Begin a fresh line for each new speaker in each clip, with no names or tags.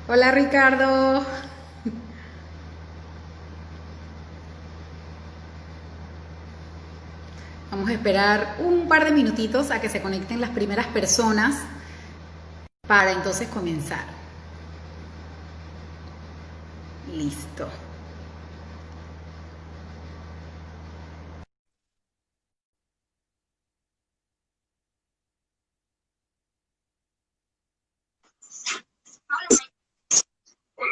Hola Ricardo. Vamos a esperar un par de minutitos a que se conecten las primeras personas para entonces comenzar. Listo.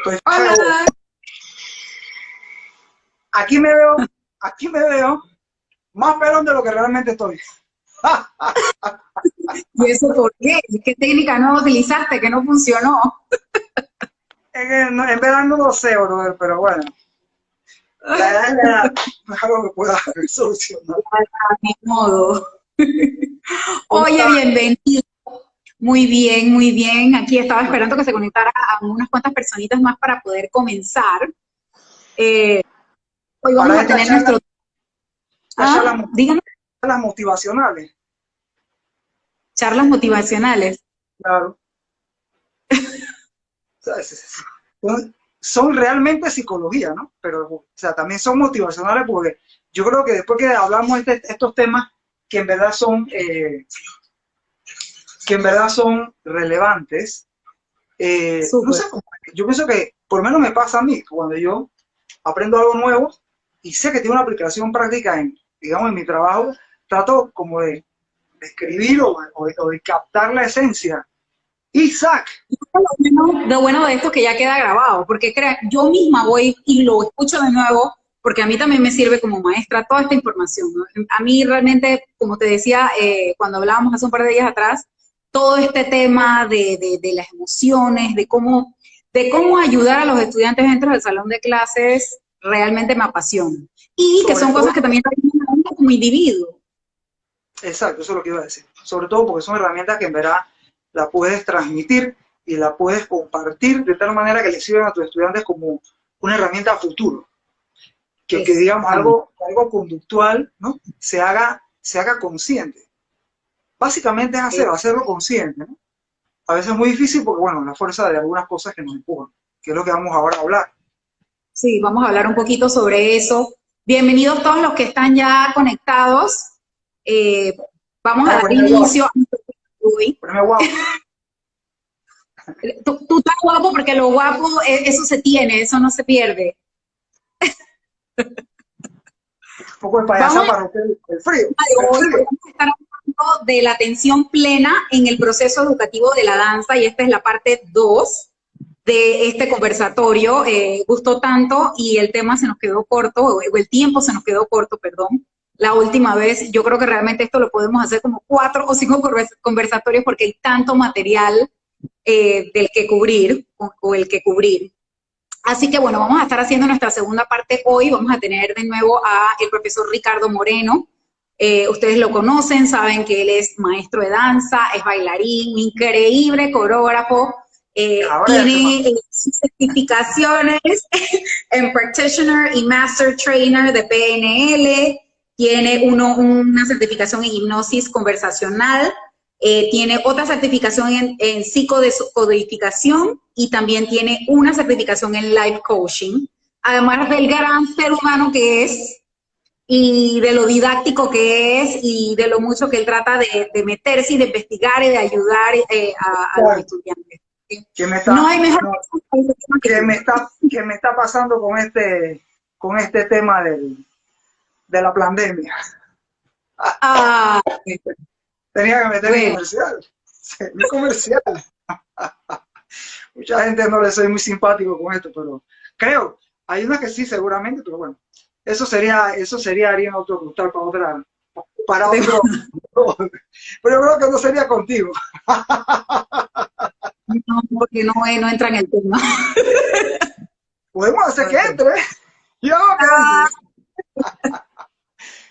Pues
Hola.
aquí me veo, aquí me veo más pelón de lo que realmente estoy.
¿Y eso por qué? ¿Qué técnica no utilizaste que no funcionó?
En verano no lo sé, brother, pero bueno, la edad es la edad, no es algo que pueda solucionar.
Ni modo.
¿Cómo
Oye,
estás?
bienvenido. Muy bien, muy bien. Aquí estaba esperando que se conectara a unas cuantas personitas más para poder comenzar. Eh, Hoy vamos
Para
a
esta
tener
charla,
nuestro...
esta charla,
Dígame,
charlas motivacionales,
charlas motivacionales.
claro. O sea, son realmente psicología, ¿no? Pero, o sea, también son motivacionales porque yo creo que después que hablamos de estos temas que en verdad son, relevantes, no sé,
Súper.
yo pienso que por lo menos me pasa a mí cuando yo aprendo algo nuevo y sé que tiene una aplicación práctica en, digamos, en mi trabajo, trato como de escribir o de captar la esencia. Isaac,
Lo bueno de esto es que ya queda grabado, porque yo misma voy y lo escucho de nuevo, porque a mí también me sirve como maestra toda esta información, ¿no? A mí realmente, como te decía, cuando hablábamos hace un par de días atrás, todo este tema de las emociones, de cómo ayudar a los estudiantes dentro del salón de clases, realmente me apasiona. Y que
sobre
son cosas
todo,
que también ayudan a uno como individuo.
exacto, eso es lo que iba a decir, sobre todo porque son herramientas que en verdad la puedes transmitir y la puedes compartir de tal manera que le sirvan a tus estudiantes como una herramienta a futuro. Que digamos
Exactamente.
algo conductual, ¿no? Se haga consciente. Básicamente es hacerlo consciente, ¿no? A veces es muy difícil porque, bueno, la fuerza de algunas cosas que nos empujan, que es lo que vamos ahora a hablar.
Sí, vamos a hablar un poquito sobre eso. Bienvenidos todos los que están ya conectados. Eh, Vamos a
Ah,
dar inicio a nuestro tema de hoy.
poneme guapo.
Tú estás guapo porque lo guapo, eso se tiene, eso no se pierde.
Un poco de payasá
Vamos
para romper el frío,
a
el
hoy
frío.
vamos a estar hablando de la atención plena en el proceso educativo de la danza y esta es la parte 2 de este conversatorio. Gustó tanto y el tema se nos quedó corto, o el tiempo se nos quedó corto, perdón. La última vez, yo creo que realmente esto lo podemos hacer como 4 o 5 conversatorios porque hay tanto material del que cubrir o el que cubrir. Así que bueno, vamos a estar haciendo nuestra segunda parte hoy. Vamos a tener de nuevo a el profesor Ricardo Moreno. Ustedes lo conocen, saben que él es maestro de danza, es bailarín, increíble coreógrafo,
Ahora ya se me...
tiene sus certificaciones en Practitioner y Master Trainer de PNL, tiene una certificación en hipnosis conversacional, tiene otra certificación en psicodescodificación y también tiene una certificación en life coaching, además del gran ser humano que es y de lo didáctico que es y de lo mucho que él trata de meterse y de investigar y de ayudar a los estudiantes.
¿Qué me
No
está,
hay mejor
no,
persona que tú.
qué me está pasando con este tema de la pandemia?
Ah,
Tenía que meter mi
bueno,
comercial. Mi comercial. Mucha gente no le soy muy simpático con esto, pero creo, hay unas que sí seguramente, pero bueno, eso sería harina otro costal para otro, pero yo creo que no sería contigo.
no, porque no entra en el tema.
Podemos hacer que
Okay.
entre, yo que entre.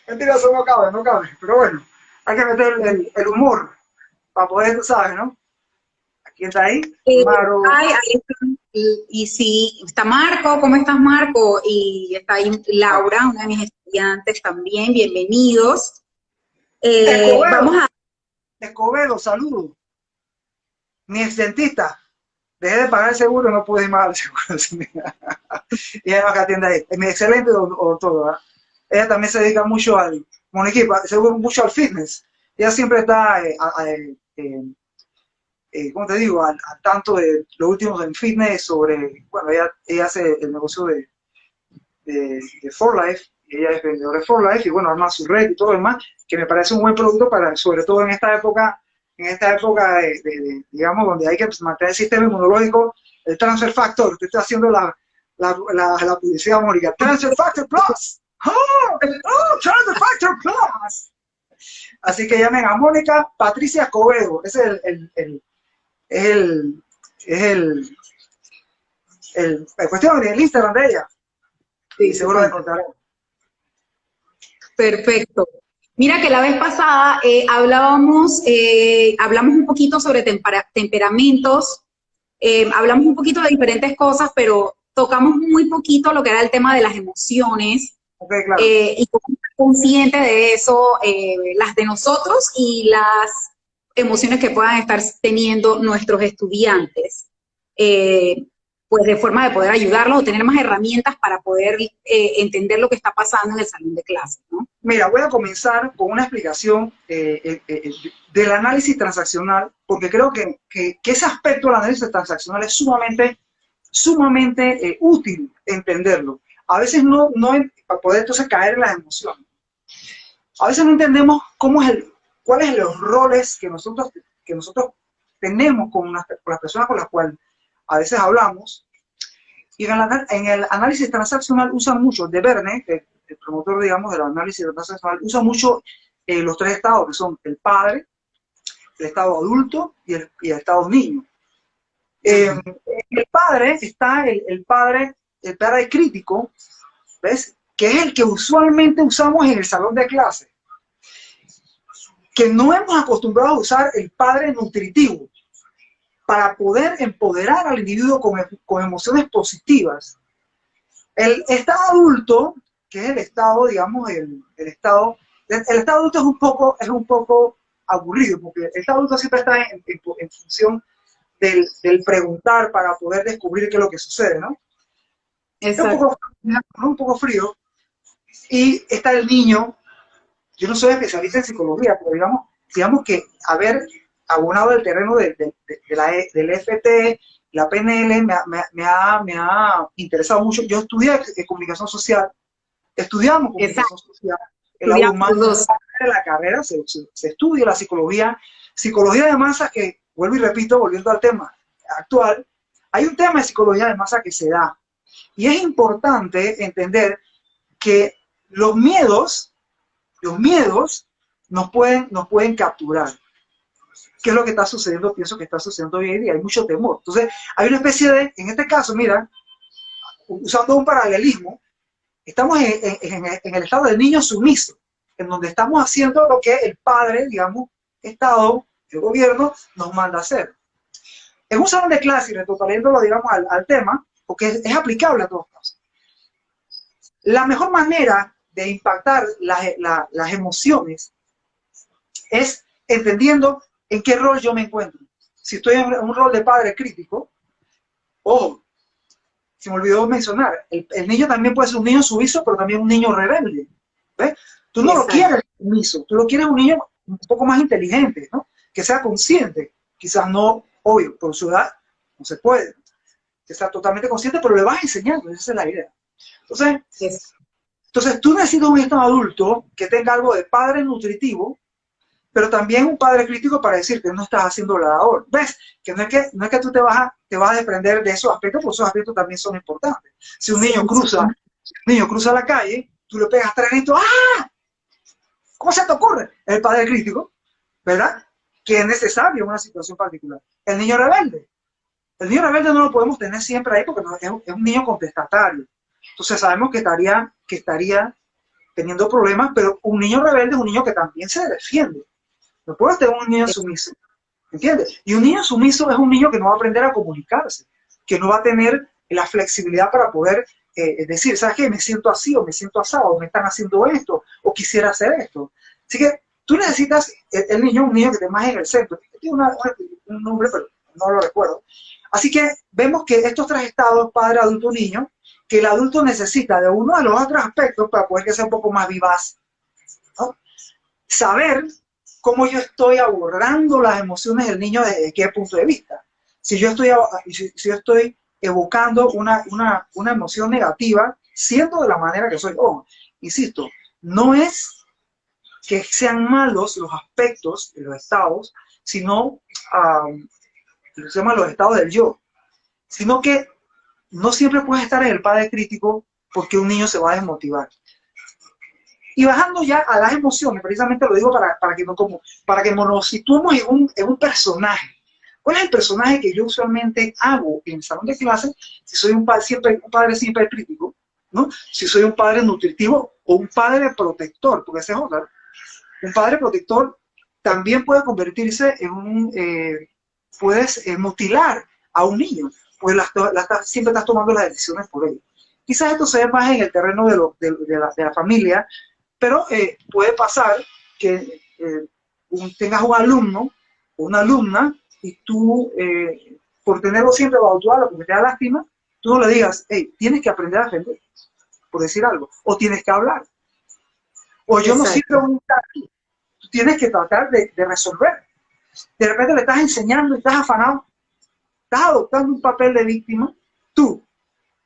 Mentira, eso no cabe, no cabe, pero bueno, hay que meter el humor para poder, tú sabes, ¿no? Aquí está ahí, Maro.
Ahí están y si está Marco, ¿cómo estás, Marco? Y está ahí Laura, una de mis estudiantes también, bienvenidos.
Escobedo,
Vamos a...
Escobedo, saludos. Mi ex dentista, dejé de pagar el seguro, no pude ir más al seguro. Y ella que atiende ahí. Es mi excelente doctor, ¿verdad? Ella también se dedica mucho al, Monique, mucho al fitness. Ella siempre está, ¿cómo te digo?, al tanto de lo último en fitness sobre, bueno, ella hace el negocio de For Life, y ella es vendedora de For Life, y bueno, arma su red y todo lo demás, que me parece un buen producto para, sobre todo en esta época digamos, donde hay que mantener el sistema inmunológico, el Transfer Factor. Te estoy haciendo la publicidad, Mónica. Transfer Factor Plus. ¡Oh! Transfer Factor Plus. Así que llamen a Mónica Patricia Escobedo. Ese es el cuestión del Instagram de ella.
Sí,
Y seguro la encontrarán.
Perfecto. Mira que la vez pasada hablamos un poquito sobre temperamentos, hablamos un poquito de diferentes cosas, pero tocamos muy poquito lo que era el tema de las emociones.
Okay, claro.
Y cómo estar consciente de eso, las de nosotros y las emociones que puedan estar teniendo nuestros estudiantes. Pues de forma de poder ayudarlos o tener más herramientas para poder entender lo que está pasando en el salón de clase, ¿no?
Mira, voy a comenzar con una explicación del análisis transaccional, porque creo que ese aspecto del análisis transaccional es sumamente útil entenderlo. A veces para poder entonces caer en las emociones. A veces no entendemos cuáles son los roles que nosotros tenemos con las personas con las cuales a veces hablamos. Y en el análisis transaccional usan mucho, de Verne, el promotor, digamos, del análisis transaccional, usa mucho los tres estados, que son el padre, el estado adulto y el estado niño. El padre está el padre crítico, ¿ves? Que es el que usualmente usamos en el salón de clase. Que no hemos acostumbrado a usar el padre nutritivo para poder empoderar al individuo con emociones positivas. El estado adulto, que es el estado, digamos, el estado adulto es un poco aburrido, porque el estado adulto siempre está en función del preguntar para poder descubrir qué es lo que sucede, ¿no?
Exacto.
Es un poco frío. Y está el niño. Yo no soy especialista en psicología, pero digamos que haber abonado el terreno del FT, la PNL, me ha interesado mucho. Yo estudié comunicación social, estudiamos comunicación social, en la UMA, de la carrera se estudia la psicología de masa, que, vuelvo y repito, volviendo al tema actual, hay un tema de psicología de masa que se da. Y es importante entender que los miedos nos pueden capturar. ¿Qué es lo que está sucediendo? Pienso que está sucediendo hoy en día. Hay mucho temor. Entonces, hay una especie de, en este caso, mira, usando un paralelismo, estamos en el estado del niño sumiso, en donde estamos haciendo lo que el padre, digamos, Estado, el gobierno, nos manda a hacer. En un salón de clase, y retrotrayéndolo, digamos, al tema, porque es aplicable a todos casos. La mejor manera de impactar las emociones es entendiendo en qué rol yo me encuentro. Si estoy en un rol de padre crítico, ojo, se me olvidó mencionar, el niño también puede ser un niño sumiso, pero también un niño rebelde. ¿Ves? Tú no lo quieres sumiso, tú lo quieres un niño un poco más inteligente, ¿no? Que sea consciente, quizás no, obvio, por su edad no se puede, que sea totalmente consciente, pero le vas enseñando, esa es la idea. Entonces tú necesitas un estado adulto que tenga algo de padre nutritivo, pero también un padre crítico para decir que no estás haciendo la labor. ¿Ves? Que no es que tú te vas a desprender de esos aspectos, porque esos aspectos también son importantes. Si un niño cruza la calle, tú le pegas tres gritos, ¡ah! ¿Cómo se te ocurre? Es el padre crítico, ¿verdad? Que es necesario en una situación particular. El niño rebelde no lo podemos tener siempre ahí porque es un niño contestatario. Entonces sabemos que estaría teniendo problemas, pero un niño rebelde es un niño que también se defiende. No puedes tener un niño sumiso, ¿entiendes? Y un niño sumiso es un niño que no va a aprender a comunicarse. que no va a tener la flexibilidad para poder decir, ¿sabes qué? Me siento así, o me siento asado, o me están haciendo esto, o quisiera hacer esto. Así que tú necesitas, el niño, un niño que te más en el centro, tiene un nombre, pero no lo recuerdo. Así que vemos que estos tres estados, padre, adulto, niño, que el adulto necesita de uno de los otros aspectos para poder que sea un poco más vivaz, ¿no? Saber cómo yo estoy abordando las emociones del niño desde qué punto de vista. Si yo estoy evocando una emoción negativa, siendo de la manera que soy. Oh, insisto, no es que sean malos los aspectos de los estados, sino se llaman los estados del yo, sino que no siempre puedes estar en el padre crítico porque un niño se va a desmotivar. Y bajando ya a las emociones, precisamente lo digo para que nos situemos en un personaje. ¿Cuál es el personaje que yo usualmente hago en el salón de clases si soy un padre siempre crítico, ¿no? Si soy un padre nutritivo o un padre protector, porque ese es otro. Un padre protector también puede convertirse en puedes mutilar a un niño, pues siempre estás tomando las decisiones por él. Quizás esto se ve más en el terreno de la familia, pero puede pasar que tengas un alumno o una alumna y tú, por tenerlo siempre bajo tu ala, porque te da lástima, tú no le digas, hey, tienes que aprender a defender, por decir algo, o tienes que hablar, o yo no sirvo un aquí. Tú tienes que tratar de resolver. De repente le estás enseñando y estás afanado, estás adoptando un papel de víctima, tú,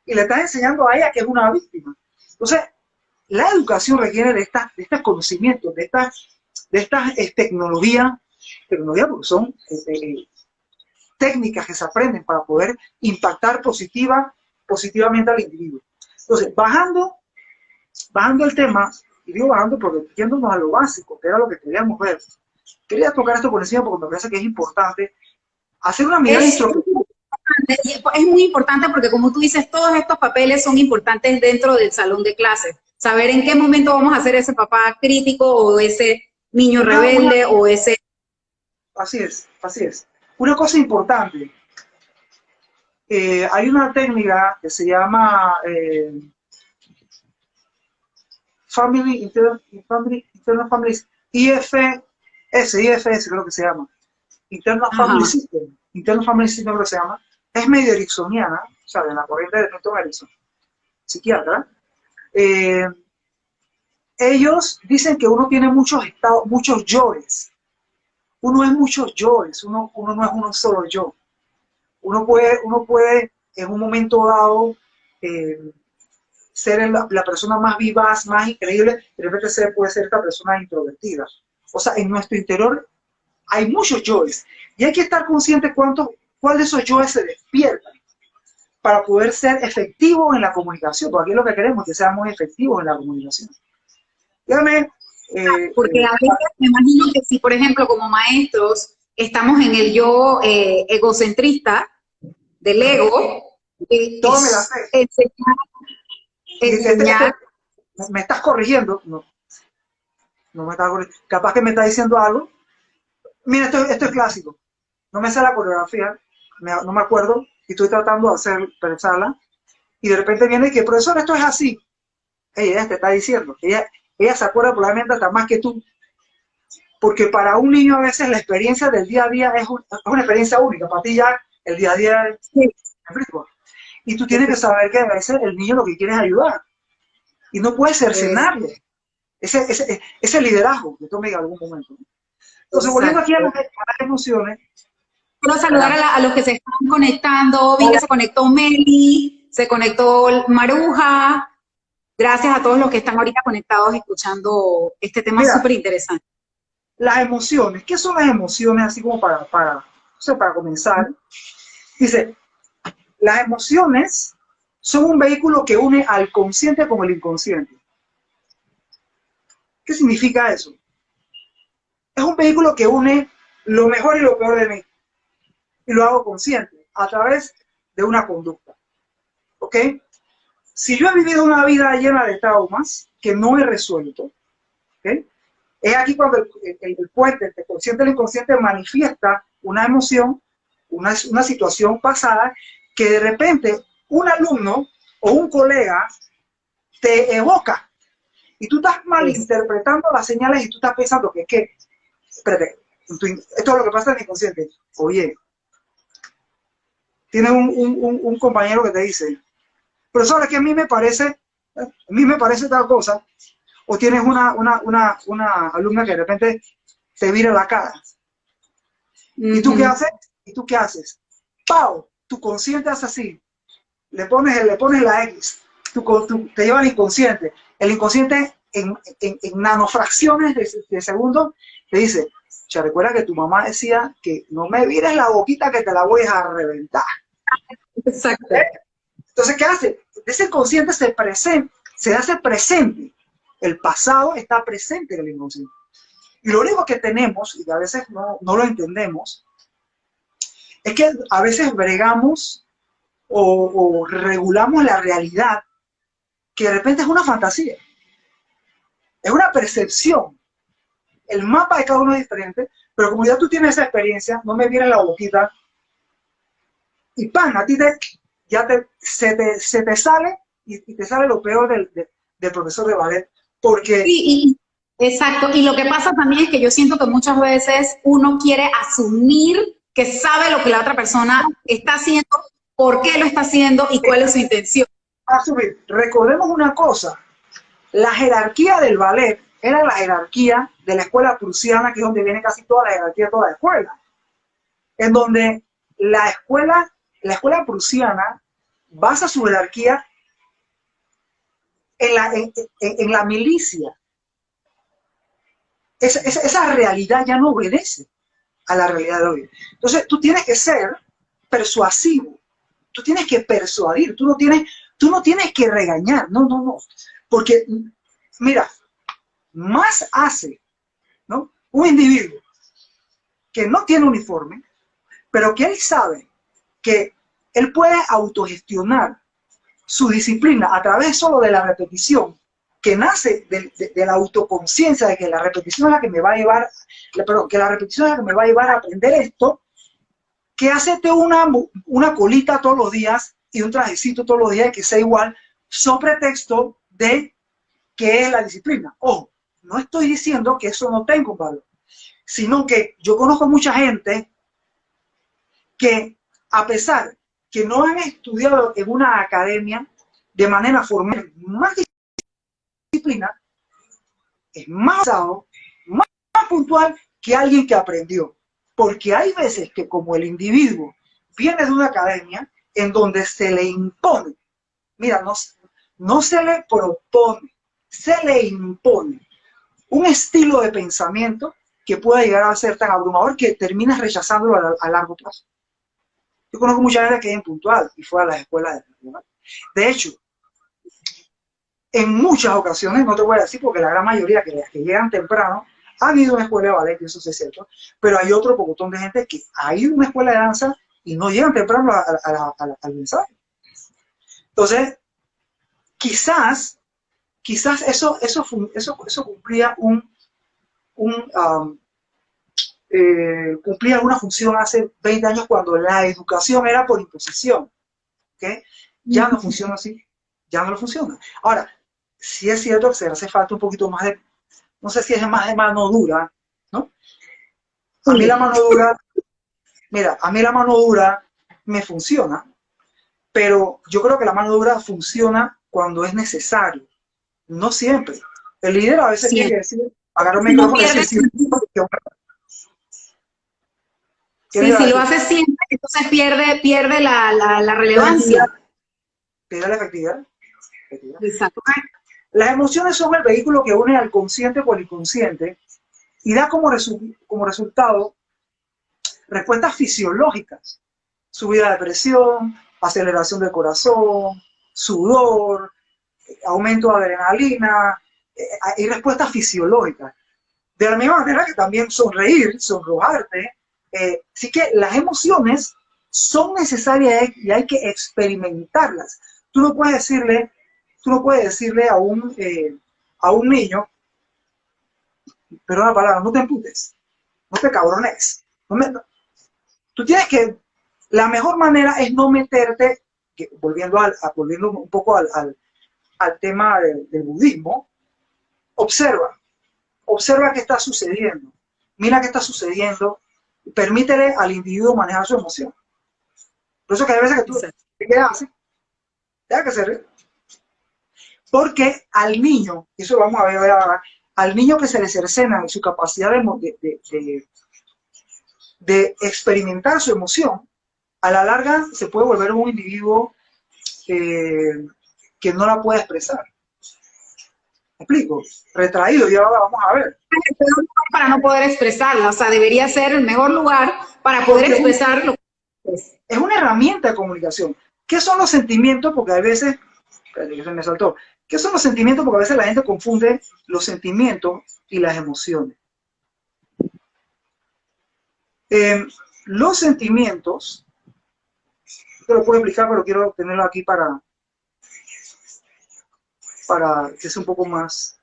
y le estás enseñando a ella que es una víctima. Entonces, la educación requiere de estos conocimientos, de estas tecnologías porque son técnicas que se aprenden para poder impactar positivamente al individuo. Entonces, bajando el tema, y digo bajando porque yéndonos a lo básico, que era lo que queríamos ver, quería tocar esto por encima porque me parece que es importante hacer una mirada introspectiva.
Es muy importante porque, como tú dices, todos estos papeles son importantes dentro del salón de clases. Saber en qué momento vamos a hacer ese papá crítico o ese niño rebelde o ese...
Así es, así es. Una cosa importante, hay una técnica que se llama Internal Family IFS creo que se llama. Internal Family System creo que se llama. Es medio ericksoniana, o sea, de la corriente de Milton Erickson, psiquiatra. Ellos dicen que uno tiene muchos estados, muchos yoes. Uno es muchos yoes, uno no es uno solo yo. Uno puede en un momento dado ser la persona más vivaz, más increíble, de repente puede ser esta persona introvertida. O sea, en nuestro interior hay muchos yoes y hay que estar consciente cuál de esos yoes se despiertan para poder ser efectivos en la comunicación, porque aquí lo que queremos es que seamos efectivos en la comunicación. Dígame.
Porque a veces me imagino que si, por ejemplo, como maestros, estamos en el yo egocentrista del ego,
todo me la sé.
Enseñar.
¿Me estás corrigiendo? No me estás corrigiendo. Capaz que me está diciendo algo. Mira, esto es clásico. No me sé la coreografía, no me acuerdo, y estoy tratando de pensarla, y de repente viene que, profesor, esto es así. Ella te está diciendo. Ella se acuerda probablemente hasta más que tú. Porque para un niño a veces la experiencia del día a día es una experiencia única. Para ti ya el día a día es rico. Y tú tienes que saber que a veces el niño lo que quiere es ayudar. Y no puedes cercenarle ese liderazgo que tome en algún momento. Entonces, volviendo aquí a las emociones.
Quiero saludar a los que se están conectando. Vi que se conectó Meli, se conectó Maruja. Gracias a todos los que están ahorita conectados escuchando este tema súper interesante.
Las emociones. ¿Qué son las emociones? Así como para comenzar. Dice, las emociones son un vehículo que une al consciente con el inconsciente. ¿Qué significa eso? Es un vehículo que une lo mejor y lo peor de mí. Y lo hago consciente a través de una conducta. ¿Ok? Si yo he vivido una vida llena de traumas que no he resuelto, ¿okay? Es aquí cuando el puente entre el consciente y el inconsciente manifiesta una emoción, una situación pasada que de repente un alumno o un colega te evoca y tú estás malinterpretando las señales y tú estás pensando que espérate, esto es lo que pasa en el inconsciente. Oye, tienes un compañero que te dice, profesor, es que a mí me parece tal cosa, o tienes una alumna que de repente te vira la cara. ¿Y tú qué haces? ¿Y tú qué haces? ¡Pau! Tu consciente hace así. Le pones la X. Te lleva al inconsciente. El inconsciente en nanofracciones de segundo te dice, ya recuerda que tu mamá decía que no me vires la boquita que te la voy a reventar.
Exacto.
Entonces, ¿qué hace? Ese consciente se hace presente. El pasado está presente en el inconsciente. Y lo único que tenemos, y que a veces no lo entendemos, es que a veces bregamos o regulamos la realidad que de repente es una fantasía. Es una percepción. El mapa de cada uno es diferente, pero como ya tú tienes esa experiencia, no me viene la boquita y pan, a ti se te sale y te sale lo peor del profesor de ballet, porque...
Sí, exacto. Y lo que pasa también es que yo siento que muchas veces uno quiere asumir que sabe lo que la otra persona está haciendo, por qué lo está haciendo y cuál es su intención.
Asumir. Recordemos una cosa, la jerarquía del ballet era la jerarquía de la escuela prusiana, que es donde viene casi toda la jerarquía de toda la escuela, en donde la escuela prusiana basa su jerarquía en la milicia. Esa realidad ya no obedece a la realidad de hoy. Entonces tú tienes que ser persuasivo, tú tienes que persuadir, tú no tienes que regañar, no, porque mira, más hace, ¿no?, un individuo que no tiene uniforme, pero que él sabe que él puede autogestionar su disciplina a través solo de la repetición, que nace de la autoconciencia de que la repetición es la que me va a llevar, que la repetición es la que me va a llevar a aprender esto, que hacerte una colita todos los días y un trajecito todos los días y que sea igual, sobre pretexto de que es la disciplina. Ojo, no estoy diciendo que eso no tenga un valor, sino que yo conozco mucha gente que, a pesar que no han estudiado en una academia de manera formal, más disciplina, es más basado, más puntual que alguien que aprendió. Porque hay veces que como el individuo viene de una academia en donde se le impone, mira, no se le propone, se le impone un estilo de pensamiento que pueda llegar a ser tan abrumador que terminas rechazándolo a largo plazo. Yo conozco mucha gente que es impuntual y fue a las escuelas de... De hecho, en muchas ocasiones, no te voy a decir porque la gran mayoría que las que llegan temprano han ido a una escuela de ballet, y eso sí es cierto, pero hay otro pocotón de gente que ha ido a una escuela de danza y no llegan temprano al mensaje. Entonces, quizás eso cumplía cumplía una función hace 20 años cuando la educación era por imposición, ¿okay? Ya no funciona así, ya no lo funciona. Ahora, sí es cierto que se hace falta un poquito más de, no sé si es más de mano dura, ¿no? A mí la mano dura, mira, a mí la mano dura me funciona, pero yo creo que la mano dura funciona cuando es necesario, no siempre. El líder a veces tiene que decir, agarrar el micrófono y decir,
si lo hace siempre, entonces pierde la relevancia.
Pierde la efectividad.
Exacto.
Las emociones son el vehículo que une al consciente con el inconsciente y da como resultado respuestas fisiológicas: subida de presión, aceleración del corazón, sudor, aumento de adrenalina, hay respuestas fisiológicas. De la misma manera que también sonreír, sonrojarte. Así que las emociones son necesarias y hay que experimentarlas. Tú no puedes decirle a un niño, perdón la palabra, no te emputes, no te cabrones. Tú tienes que La mejor manera es no meterte, volviendo un poco al tema del budismo, observa qué está sucediendo, mira qué está sucediendo, permítele al individuo manejar su emoción. Por eso que hay veces que tú te quedas así, deja que se ríe. Porque al niño, eso lo vamos a ver ahora, al niño que se le cercena su capacidad de experimentar su emoción, a la larga se puede volver un individuo que no la puede expresar. ¿Me explico? Retraído, y ahora vamos a ver.
Es el peor lugar para no poder expresarla, o sea, debería ser el mejor lugar para poder expresar lo que es.
Es una herramienta de comunicación. ¿Qué son los sentimientos? Porque a veces, espérate que se me saltó. ¿Qué son los sentimientos? Porque a veces la gente confunde los sentimientos y las emociones. Los sentimientos, te lo puedo explicar, pero quiero tenerlo aquí para que sea un poco más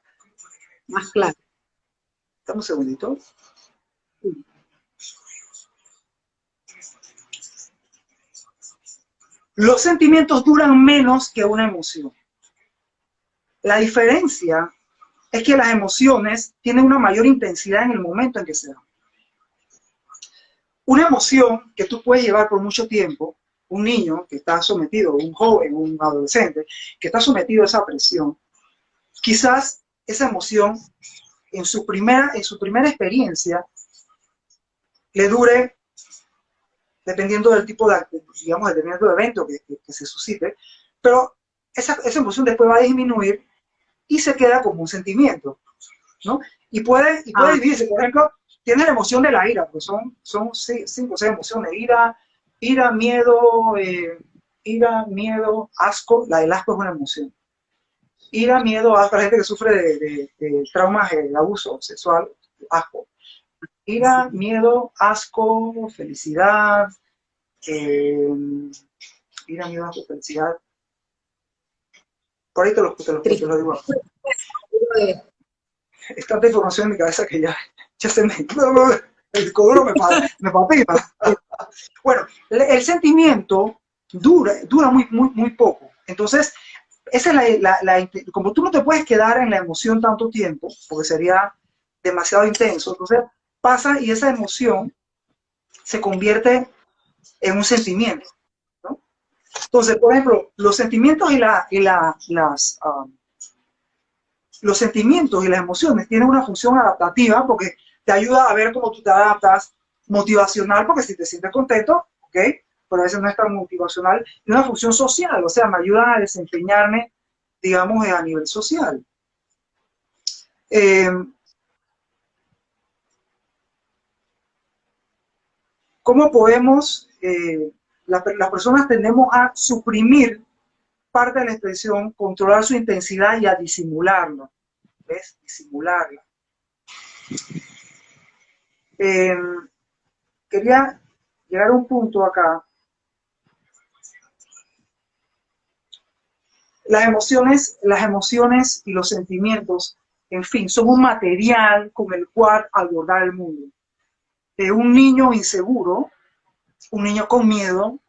claro.
Dame un segundito. Los sentimientos duran menos que una emoción. La diferencia es que las emociones tienen una mayor intensidad en el momento en que se dan. Una emoción que tú puedes llevar por mucho tiempo, un niño que está sometido, un joven, un adolescente, que está sometido a esa presión, quizás esa emoción en su primera experiencia le dure, dependiendo del tipo de, digamos, dependiendo del evento que se suscite, pero esa emoción después va a disminuir y se queda como un sentimiento, ¿no? Y puede dividirse. Por ejemplo, tiene la emoción de la ira, pues son 5 o 6 emociones: ira, miedo, asco. La del asco es una emoción. Ira, miedo, asco. La gente que sufre de traumas de abuso sexual, asco. Ira, miedo, asco, felicidad, ira, miedo, asco, felicidad. Por ahí te lo digo. Es tanta información en mi cabeza que ya se me... El disco duro me patina. Bueno, el sentimiento dura muy poco. Entonces, esa es como tú no te puedes quedar en la emoción tanto tiempo, porque sería demasiado intenso, entonces pasa y esa emoción se convierte en un sentimiento, ¿no? Entonces, por ejemplo, los sentimientos los sentimientos y las emociones tienen una función adaptativa porque te ayuda a ver cómo tú te adaptas, motivacional, porque si te sientes contento, ¿ok? Pero a veces no es tan motivacional, y una función social, o sea, me ayudan a desempeñarme, digamos, a nivel social. ¿Cómo podemos, las personas tendemos a suprimir parte de la expresión, controlar su intensidad y a disimularla? ¿Ves? Disimularla. Quería llegar a un punto acá. Las emociones y los sentimientos, en fin, son un material con el cual abordar el mundo. Un niño inseguro, un niño con miedo,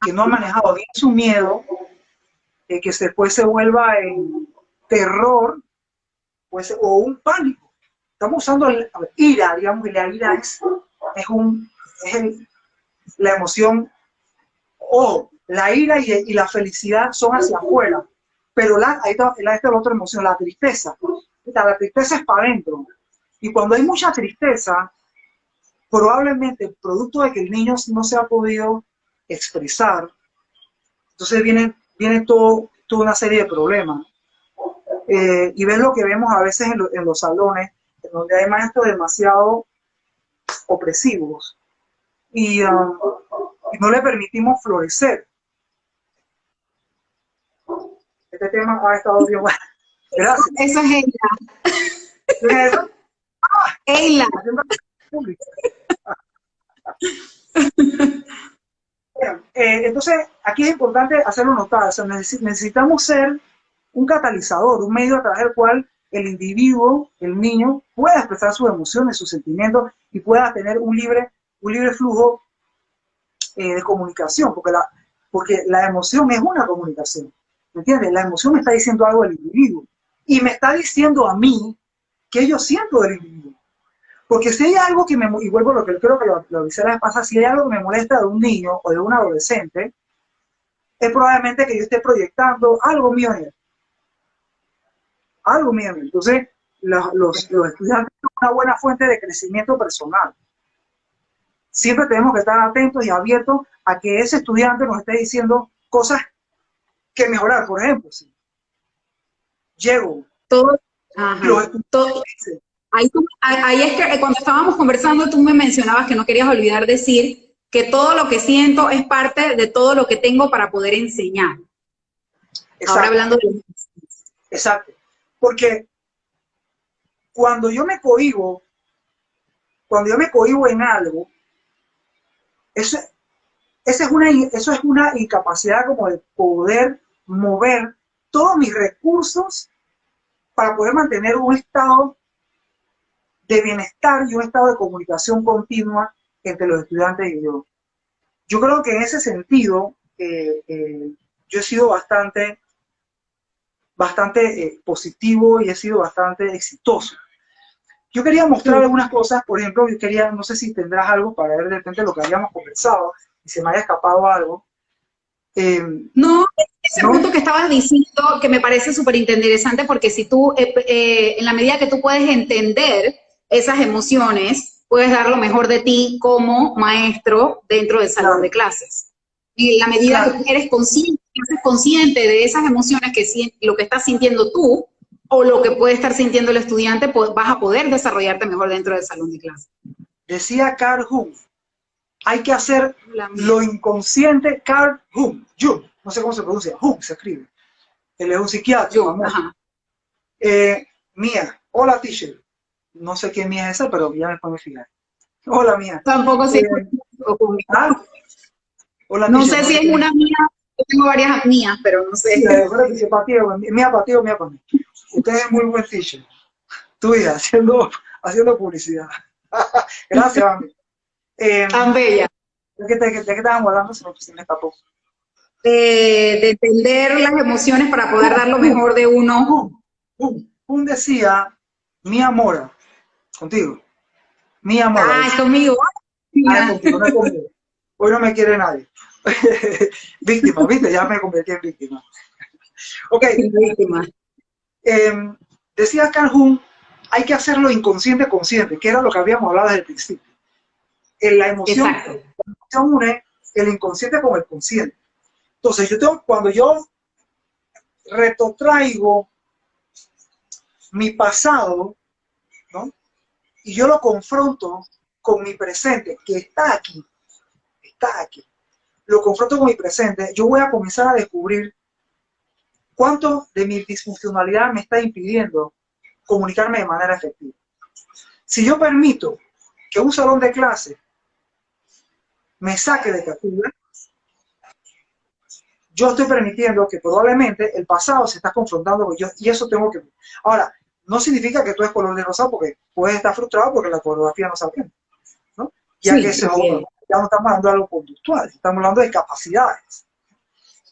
que no ha manejado bien su miedo, que después se vuelva en terror, pues, o un pánico. Estamos usando ira, digamos, y la ira es la emoción. La ira y la felicidad son hacia afuera, pero ahí está la otra emoción, la tristeza. La tristeza es para adentro. Y cuando hay mucha tristeza, probablemente producto de que el niño no se ha podido expresar, entonces viene toda una serie de problemas. Y ves lo que vemos a veces en los salones, en donde hay maestros demasiado opresivos y no le permitimos florecer. Este tema ha estado bien bueno. Gracias.
Eso es Eila.
¿Quién es eso?
Eila.
Entonces, aquí es importante hacerlo notar. O sea, necesitamos ser un catalizador, un medio a través del cual el individuo, el niño, pueda expresar sus emociones, sus sentimientos y pueda tener un libre flujo de comunicación, porque la emoción es una comunicación, ¿me entiendes? La emoción me está diciendo algo del individuo y me está diciendo a mí qué yo siento del individuo. Porque si hay algo que y vuelvo a lo que creo que lo dice la vez pasada, si hay algo que me molesta de un niño o de un adolescente, es probablemente que yo esté proyectando algo mío en él. Algo mío en él. Entonces, los estudiantes son una buena fuente de crecimiento personal. Siempre tenemos que estar atentos y abiertos a que ese estudiante nos esté diciendo cosas que mejorar. Por ejemplo, si llego,
Todo, ajá,
los estudiantes
todo,
dicen,
ahí es que cuando estábamos conversando tú me mencionabas que no querías olvidar decir que todo lo que siento es parte de todo lo que tengo para poder enseñar.
exacto,
Ahora hablando de...
exacto. Porque cuando yo me cohíbo en algo, eso es una incapacidad como de poder mover todos mis recursos para poder mantener un estado de bienestar y un estado de comunicación continua entre los estudiantes y yo. Yo creo que en ese sentido yo he sido bastante positivo y he sido bastante exitoso. Yo quería mostrar algunas cosas, por ejemplo, no sé si tendrás algo para ver de repente lo que habíamos conversado y se me haya escapado algo.
No, ese
¿No?
punto que estabas diciendo que me parece súper interesante porque si tú, en la medida que tú puedes entender esas emociones, puedes dar lo mejor de ti como maestro dentro del salón
Claro,
de clases. Y en la medida que
claro,
tú eres consciente de esas emociones, lo que estás sintiendo tú o lo que puede estar sintiendo el estudiante, pues vas a poder desarrollarte mejor dentro del salón de clases.
decía Carl Jung, hay que hacer
La mía.
lo inconsciente. Carl Jung, no sé cómo se pronuncia, Jung se escribe. Él es un psiquiatra
Yo,
famoso.
ajá.
Mía, hola teacher. No sé qué Mía es esa, pero ya me puedo fijar. Hola Mía.
Tampoco sé.
Ah, hola
No
teacher,
sé
no
si
sé
es
qué.
una mía, yo tengo varias mías, pero no sé.
Sí, recuerda que patio, Mía patio, Mía para mí. Usted es muy buen teacher. Tu hija, haciendo publicidad. Gracias, mami.
Tan bella.
¿De qué estábamos hablando? Se me escapó.
De entender las emociones para poder dar lo mejor de uno.
Un decía, mi amora, contigo, mi amora,
Ah, es
dice,
conmigo.
ah,
Mira,
contigo, no es conmigo. Hoy no me quiere nadie. Víctima, ¿viste? Ya me convertí en víctima. Ok,
víctima.
decía Carl Jung, hay que hacerlo inconsciente consciente, que era lo que habíamos hablado desde el principio. La emoción
Exacto.
une el inconsciente con el consciente. Entonces, cuando yo retrotraigo mi pasado, ¿no? Y yo lo confronto con mi presente, que está aquí, lo confronto con mi presente, yo voy a comenzar a descubrir cuánto de mi disfuncionalidad me está impidiendo comunicarme de manera efectiva. Si yo permito que un salón de clase me saque de captura, yo estoy permitiendo que probablemente el pasado se está confrontando con yo, y eso tengo que... Ahora, no significa que tú es color de rosa, porque puedes estar frustrado porque la coreografía no se aprende, ¿no? Ya que
Sí, así es.
ya no estamos hablando de algo conductual, estamos hablando de capacidades.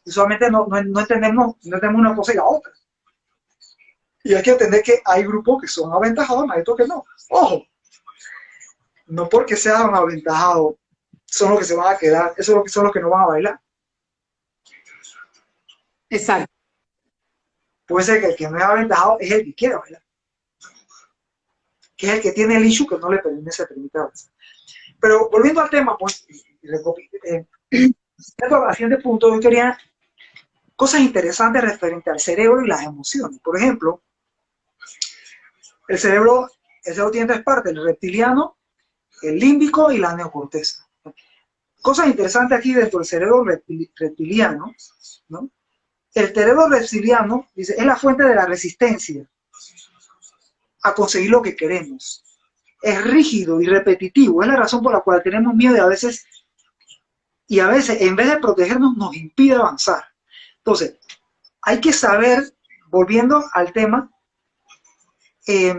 Y solamente no entendemos una cosa y la otra. Y hay que entender que hay grupos que son aventajados, hay otros que no. Ojo, no porque sean aventajados son los que se van a quedar, esos son los que no van a bailar.
Exacto.
Puede ser que el que no es aventajado es el que quiere bailar, que es el que tiene el issue que no le permite avanzar. Pero volviendo al tema, pues, al siguiente punto, yo quería cosas interesantes referente al cerebro y las emociones. Por ejemplo, el cerebro tiene tres partes, el reptiliano, el límbico y la neocorteza. Cosas interesantes aquí dentro del cerebro reptiliano, ¿no? El cerebro reptiliano, dice, es la fuente de la resistencia a conseguir lo que queremos. Es rígido y repetitivo, es la razón por la cual tenemos miedo y a veces en vez de protegernos nos impide avanzar. Entonces, hay que saber, volviendo al tema, y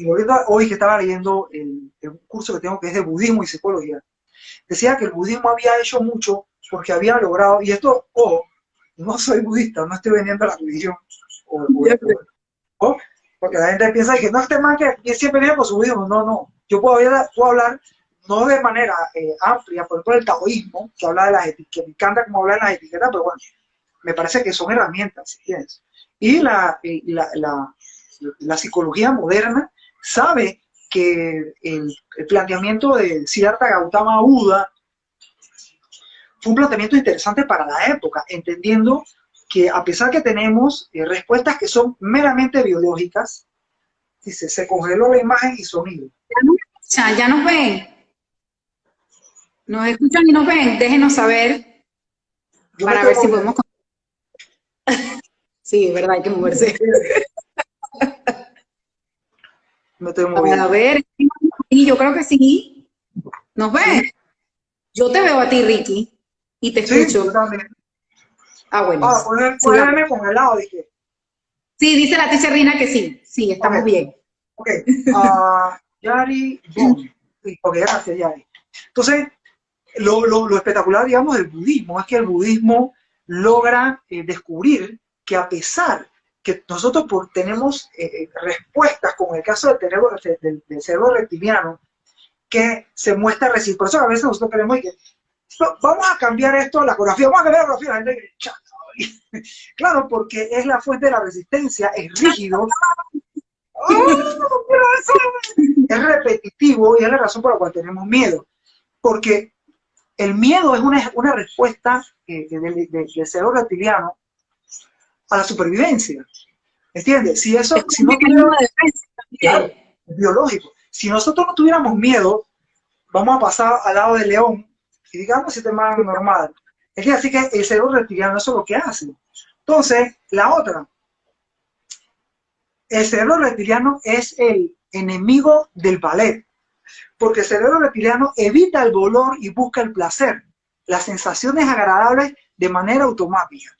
volviendo hoy que estaba leyendo un curso que tengo que es de budismo y psicología, decía que el budismo había hecho mucho porque había logrado, y esto, ojo, no soy budista, no estoy vendiendo la religión, o, porque la gente piensa que no, este man que siempre viene por su budismo, no, yo puedo hablar no de manera amplia, por ejemplo el taoísmo, que habla de las etiquetas, que me encanta cómo habla de las etiquetas, pero bueno, me parece que son herramientas, si quieres. Y la psicología moderna sabe que el planteamiento de Siddhartha Gautama Buda fue un planteamiento interesante para la época, entendiendo que a pesar que tenemos respuestas que son meramente biológicas, dice, se congeló la imagen y sonido.
Ya nos ven. Nos escuchan y nos ven. Déjenos saber para ver si podemos. Sí, es verdad, hay que moverse.
Me estoy moviendo.
A ver, y yo creo que sí. ¿Nos ven? Sí. Yo te veo a ti, Ricky, y te escucho.
Sí, yo también.
Ah, bueno.
Ponerme con el lado, dije.
Sí, dice la teacher Rina que sí. Sí, estamos bien.
Ok. Yari, ok, gracias, Yari. Entonces, lo espectacular, digamos, del budismo es que el budismo logra descubrir que a pesar que nosotros tenemos respuestas, como en el caso del cerebro reptiliano, que se muestra recíproco. Por eso a veces nosotros queremos que vamos a cambiar esto, la coreografía, vamos a cambiar la coreografía, la gente claro, porque es la fuente de la resistencia, es rígido, es repetitivo y es la razón por la cual tenemos miedo. Porque el miedo es una respuesta del cerebro reptiliano a la supervivencia. ¿Entiendes? Si eso, si no tuviéramos claro, es biológico. Si nosotros no tuviéramos miedo, vamos a pasar al lado del león y digamos si te más normal. Es que así que el cerebro reptiliano eso es lo que hace. Entonces, la otra, el cerebro reptiliano es el enemigo del ballet, porque el cerebro reptiliano evita el dolor y busca el placer, las sensaciones agradables de manera automática.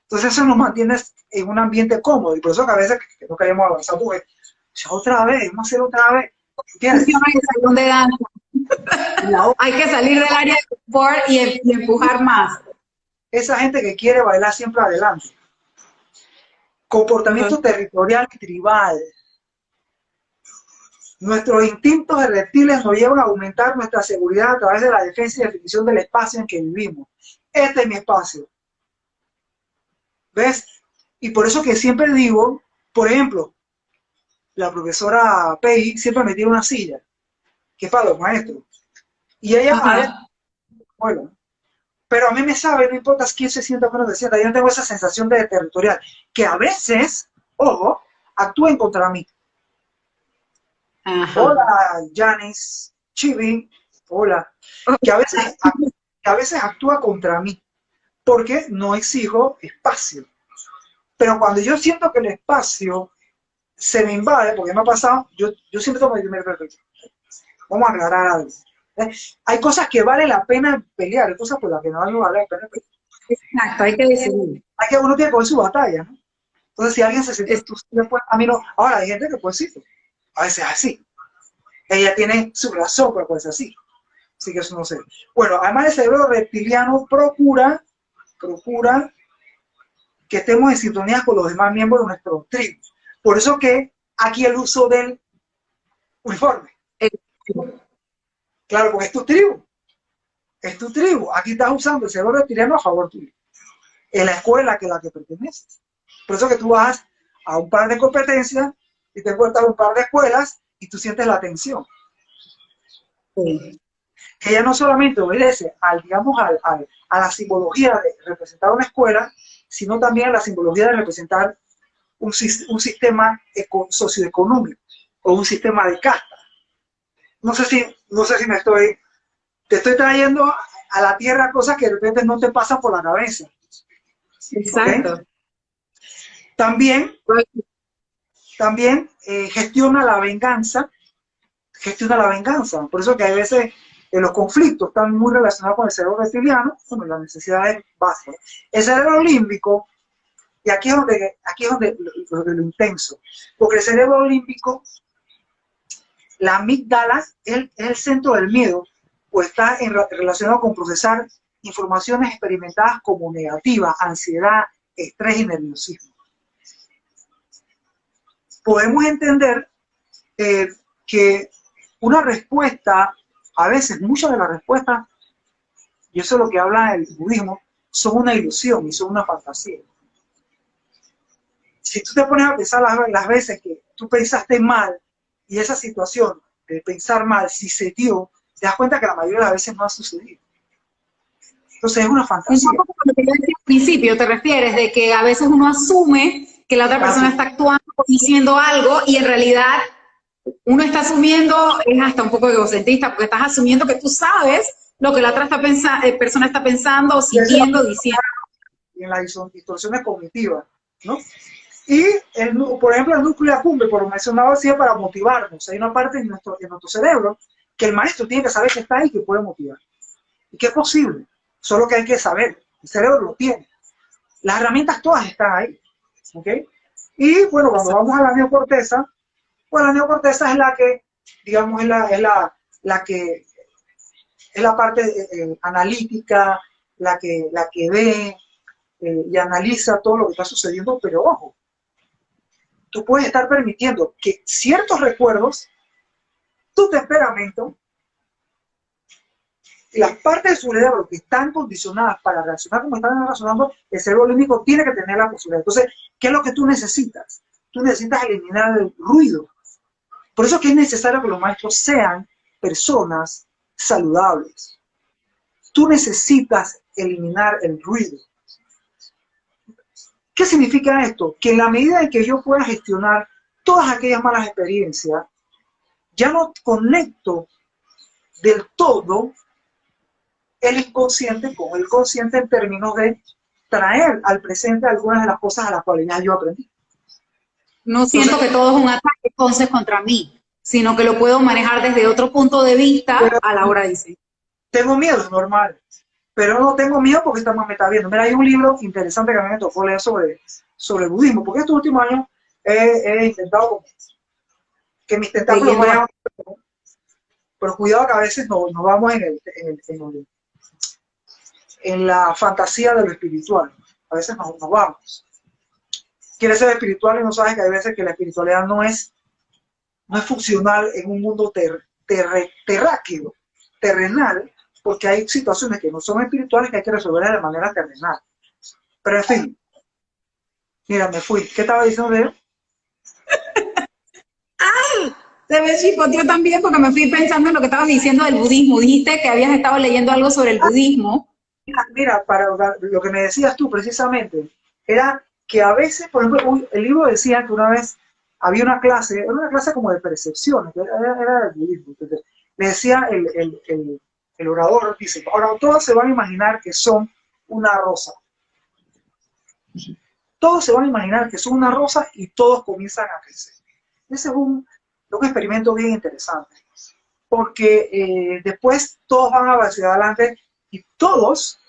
Entonces eso nos mantiene en un ambiente cómodo y por eso que a veces que no queremos avanzar, porque otra vez, vamos a hacer otra vez. ¿Entiendes?
Hay que salir del área de confort y empujar más.
Esa gente que quiere bailar siempre adelante. Comportamiento territorial y tribal. Nuestros instintos de reptiles nos llevan a aumentar nuestra seguridad a través de la defensa y definición del espacio en que vivimos. Este es mi espacio. ¿Ves? Y por eso que siempre digo, por ejemplo, la profesora Pei siempre me tiene una silla, que es para los maestros. Y ella, bueno, pero a mí me sabe, no importa quién se sienta o no se sienta, yo no tengo esa sensación de territorial, que a veces, ojo, actúen contra mí. Ajá. Hola, Janice, Chibi, hola, que a veces actúa contra mí, porque no exijo espacio. Pero cuando yo siento que el espacio se me invade, porque me ha pasado, yo siempre tomo el primer perfecto. Vamos a aclarar algo. Hay cosas que vale la pena pelear, hay cosas por las que no vale la pena pelear.
Exacto, hay que decidir.
Uno tiene que coger su batalla, ¿no? Entonces, si alguien se siente, después, a mí no. Ahora, hay gente que puede decir, a veces así. Ella tiene su razón para poder ser así. Así que eso no sé. Bueno, además el cerebro reptiliano procura que estemos en sintonía con los demás miembros de nuestro tribu. Por eso que aquí el uso del uniforme. Claro, porque es tu tribu. Es tu tribu. Aquí estás usando el cerebro reptiliano a favor tuyo. En la escuela que es la que perteneces. Por eso que tú vas a un par de competencias y te encuentras un par de escuelas y tú sientes la tensión. Sí. Que ella no solamente obedece digamos, a la simbología de representar una escuela, sino también a la simbología de representar un sistema socioeconómico o un sistema de casta. No sé si te estoy trayendo a la tierra cosas que de repente no te pasan por la cabeza.
Exacto.
¿Okay? También gestiona la venganza. Por eso que hay veces los conflictos están muy relacionados con el cerebro reptiliano, bueno, las necesidades básicas. El cerebro límbico, y aquí es donde lo intenso, porque el cerebro límbico, la amígdala es el centro del miedo, o está relacionado con procesar informaciones experimentadas como negativas, ansiedad, estrés y nerviosismo. Podemos entender que una respuesta, a veces muchas de las respuestas, y eso es lo que habla el budismo, son una ilusión y son una fantasía. Si tú te pones a pensar las veces que tú pensaste mal y esa situación de pensar mal, si se dio, te das cuenta que la mayoría de las veces no ha sucedido. Entonces es una
Un
fantasía.
poco como lo que yo decía al principio, te refieres, de que a veces uno asume que la otra persona está actuando o diciendo algo y en realidad uno está asumiendo, es hasta un poco egocentrista, porque estás asumiendo que tú sabes lo que la otra persona está pensando o sintiendo, diciendo.
En las distorsiones cognitivas, ¿no? Y, por ejemplo, el núcleo accumbens, por lo mencionado, sirve para motivarnos. Hay una parte en nuestro cerebro que el maestro tiene que saber que está ahí y que puede motivar. Y que es posible, solo que hay que saber. El cerebro lo tiene. Las herramientas todas están ahí. ¿Ok? Y, bueno, cuando vamos a la neocorteza, pues la neocorteza es la que, digamos, es la parte analítica, la que ve y analiza todo lo que está sucediendo, pero ojo, tú puedes estar permitiendo que ciertos recuerdos, tu temperamento y las partes de su cerebro que están condicionadas para reaccionar como están reaccionando, el cerebro límbico tiene que tener la posibilidad. Entonces, ¿qué es lo que tú necesitas? Tú necesitas eliminar el ruido. Por eso es que es necesario que los maestros sean personas saludables. Tú necesitas eliminar el ruido. ¿Qué significa esto? Que en la medida en que yo pueda gestionar todas aquellas malas experiencias, ya no conecto del todo el inconsciente con el consciente en términos de traer al presente algunas de las cosas a las cuales ya yo aprendí.
No siento que todo es un ataque entonces contra mí, sino que lo puedo manejar desde otro punto de vista a la hora de decir.
Tengo miedo, es normal, pero no tengo miedo porque estamos me está viendo. Mira, hay un libro interesante que a mí me tocó leer sobre el budismo, porque estos últimos años he intentado que mis tentáculos vayan, pero cuidado que a veces nos vamos en la fantasía de lo espiritual. A veces nos vamos. Quieres ser espiritual y no sabes que hay veces que la espiritualidad no es funcional en un mundo terráqueo, terrenal, porque hay situaciones que no son espirituales que hay que resolver de manera terrenal. Pero en fin, mira, me fui. ¿Qué estaba diciendo de él?
Se me chipoteó también porque me fui pensando en lo que estabas diciendo del budismo. Dijiste que habías estado leyendo algo sobre el budismo.
Mira, para lo que me decías tú precisamente, era que a veces, por ejemplo, el libro decía que una vez había una clase, era una clase como de percepciones, era del budismo. Le decía el orador, dice, ahora todos se van a imaginar que son una rosa. Todos se van a imaginar que son una rosa y todos comienzan a crecer. Ese es un experimento bien interesante, porque después todos van a hacia adelante y todos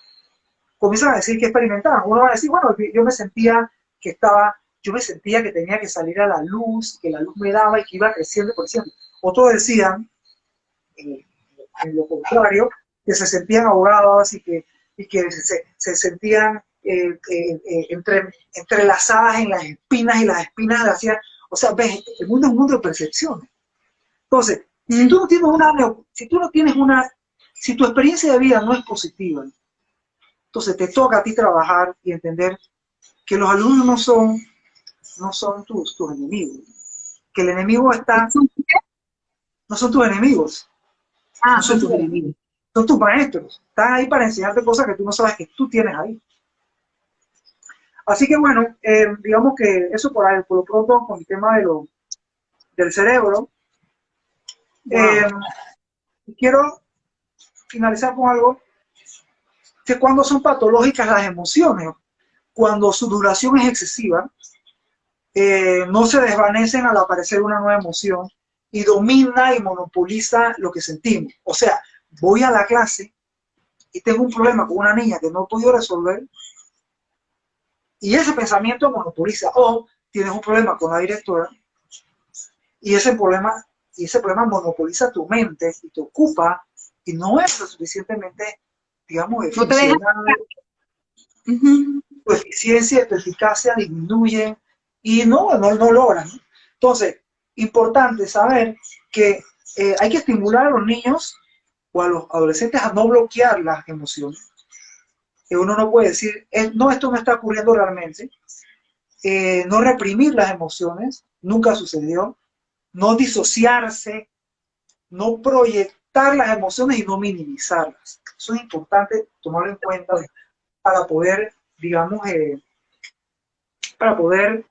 comienzan a decir que experimentaban. Uno va a decir, bueno, yo me sentía que tenía que salir a la luz, que la luz me daba y que iba creciendo por siempre. Otros decían, en lo contrario, que se sentían ahogados y que se sentían entrelazadas en las espinas y las espinas hacían, o sea, ves, el mundo es un mundo de percepciones. Entonces, si tú no tienes si tu experiencia de vida no es positiva, entonces te toca a ti trabajar y entender que los alumnos no son tus enemigos, que el enemigo no son tus enemigos,
Ah,
no son tus enemigos, son tus maestros, están ahí para enseñarte cosas que tú no sabes que tú tienes ahí. Así que bueno, digamos que eso por lo pronto con el tema del cerebro. Quiero finalizar con algo, que cuando son patológicas las emociones, cuando su duración es excesiva, no se desvanecen al aparecer una nueva emoción y domina y monopoliza lo que sentimos. O sea, voy a la clase y tengo un problema con una niña que no he podido resolver y ese pensamiento monopoliza. O tienes un problema con la directora y ese problema monopoliza tu mente y te ocupa y no es lo suficientemente, digamos,
No te dejas.
funcional,
Ujú.
tu eficiencia y tu eficacia disminuyen y no logran. Entonces, importante saber que hay que estimular a los niños o a los adolescentes a no bloquear las emociones. Uno no puede decir, no, esto no está ocurriendo realmente. No reprimir las emociones, nunca sucedió. No disociarse, no proyectar las emociones y no minimizarlas. Eso es importante tomarlo en cuenta para poder, digamos, para poder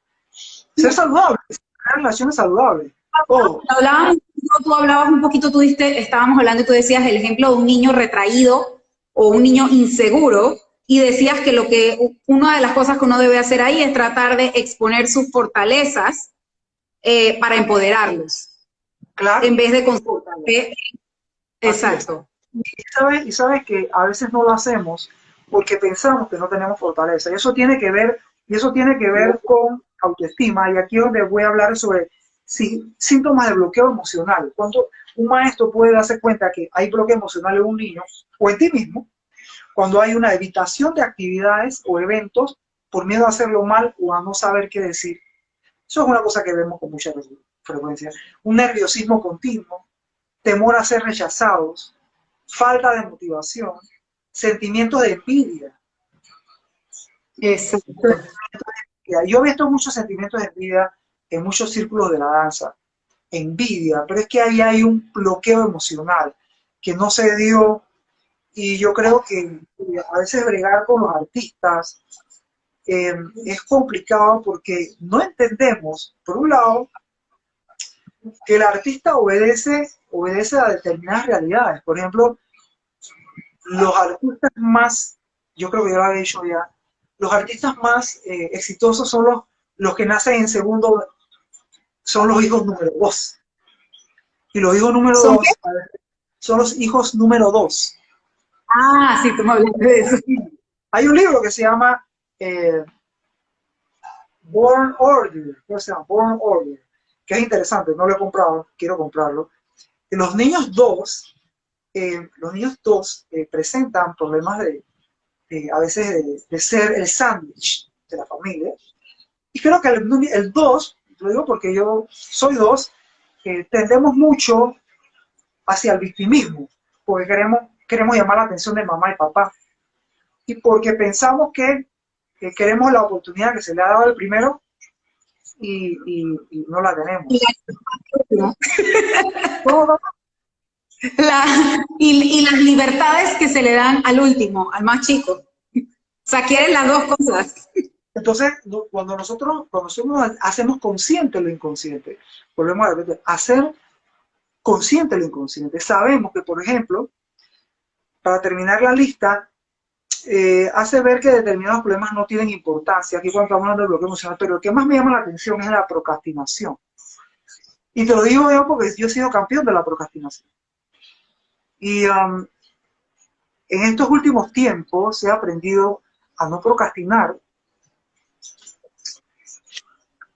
ser saludables, tener relaciones saludables. Todo.
Hablábamos, tú hablabas un poquito, estábamos hablando y tú decías el ejemplo de un niño retraído o un niño inseguro y decías que una de las cosas que uno debe hacer ahí es tratar de exponer sus fortalezas para empoderarlos,
Claro.
en vez de consultarle. Exacto.
Y sabes que a veces no lo hacemos porque pensamos que no tenemos fortaleza. Y eso tiene que ver con autoestima. Y aquí es donde voy a hablar sobre síntomas de bloqueo emocional. Cuando un maestro puede darse cuenta que hay bloqueo emocional en un niño o en ti mismo, cuando hay una evitación de actividades o eventos por miedo a hacerlo mal o a no saber qué decir. Eso es una cosa que vemos con mucha frecuencia. Un nerviosismo continuo, temor a ser rechazados, falta de motivación, sentimientos de envidia.
Exacto.
Yo he visto muchos sentimientos de envidia en muchos círculos de la danza, envidia, pero es que ahí hay un bloqueo emocional que no se dio y yo creo que a veces bregar con los artistas es complicado porque no entendemos, por un lado, que el artista obedece a determinadas realidades. Por ejemplo, los artistas más, yo creo que ya lo había dicho ya, los artistas más exitosos son los que nacen en segundo, son los hijos número 2. Y los hijos número
¿Son qué?
2 son los hijos número 2.
Ah, sí, tú me hablaste de eso.
Hay un libro que se llama Born Order, ¿cómo se llama? Born Order, que es interesante, no lo he comprado, quiero comprarlo. Y los niños dos presentan problemas a veces de ser el sándwich de la familia. Y creo que el 2, lo digo porque yo soy 2, tendemos mucho hacia el victimismo, porque queremos llamar la atención de mamá y papá. Y porque pensamos que queremos la oportunidad que se le ha dado al primero y no la tenemos. Todo,
Y las libertades que se le dan al último, al más chico. O sea, quieren las dos cosas.
entonces, cuando nosotros hacemos consciente lo inconsciente, volvemos a repetir, hacer consciente lo inconsciente. Sabemos que, por ejemplo, para terminar la lista, hace ver que determinados problemas no tienen importancia. Aquí cuando estamos hablando del bloqueo emocional, pero lo que más me llama la atención es la procrastinación. Y te lo digo yo porque yo he sido campeón de la procrastinación. Y en estos últimos tiempos he aprendido a no procrastinar.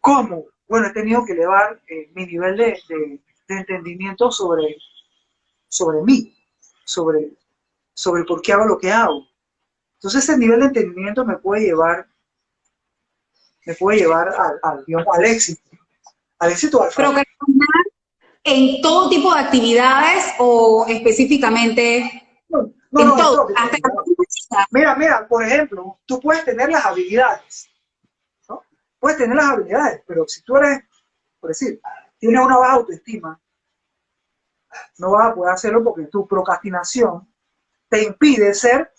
¿Cómo? Bueno, he tenido que elevar mi nivel de entendimiento sobre mí, sobre por qué hago lo que hago. Entonces ese nivel de entendimiento me puede llevar digamos, al éxito, al fracaso.
Procrastinar en todo tipo de actividades o específicamente en
En
todo.
todo tipo de
Hasta
actividades. Mira, por ejemplo, tú puedes tener las habilidades, ¿no? Puedes tener las habilidades, pero si tú eres, por decir, tienes una baja autoestima, no vas a poder hacerlo porque tu procrastinación te impide ser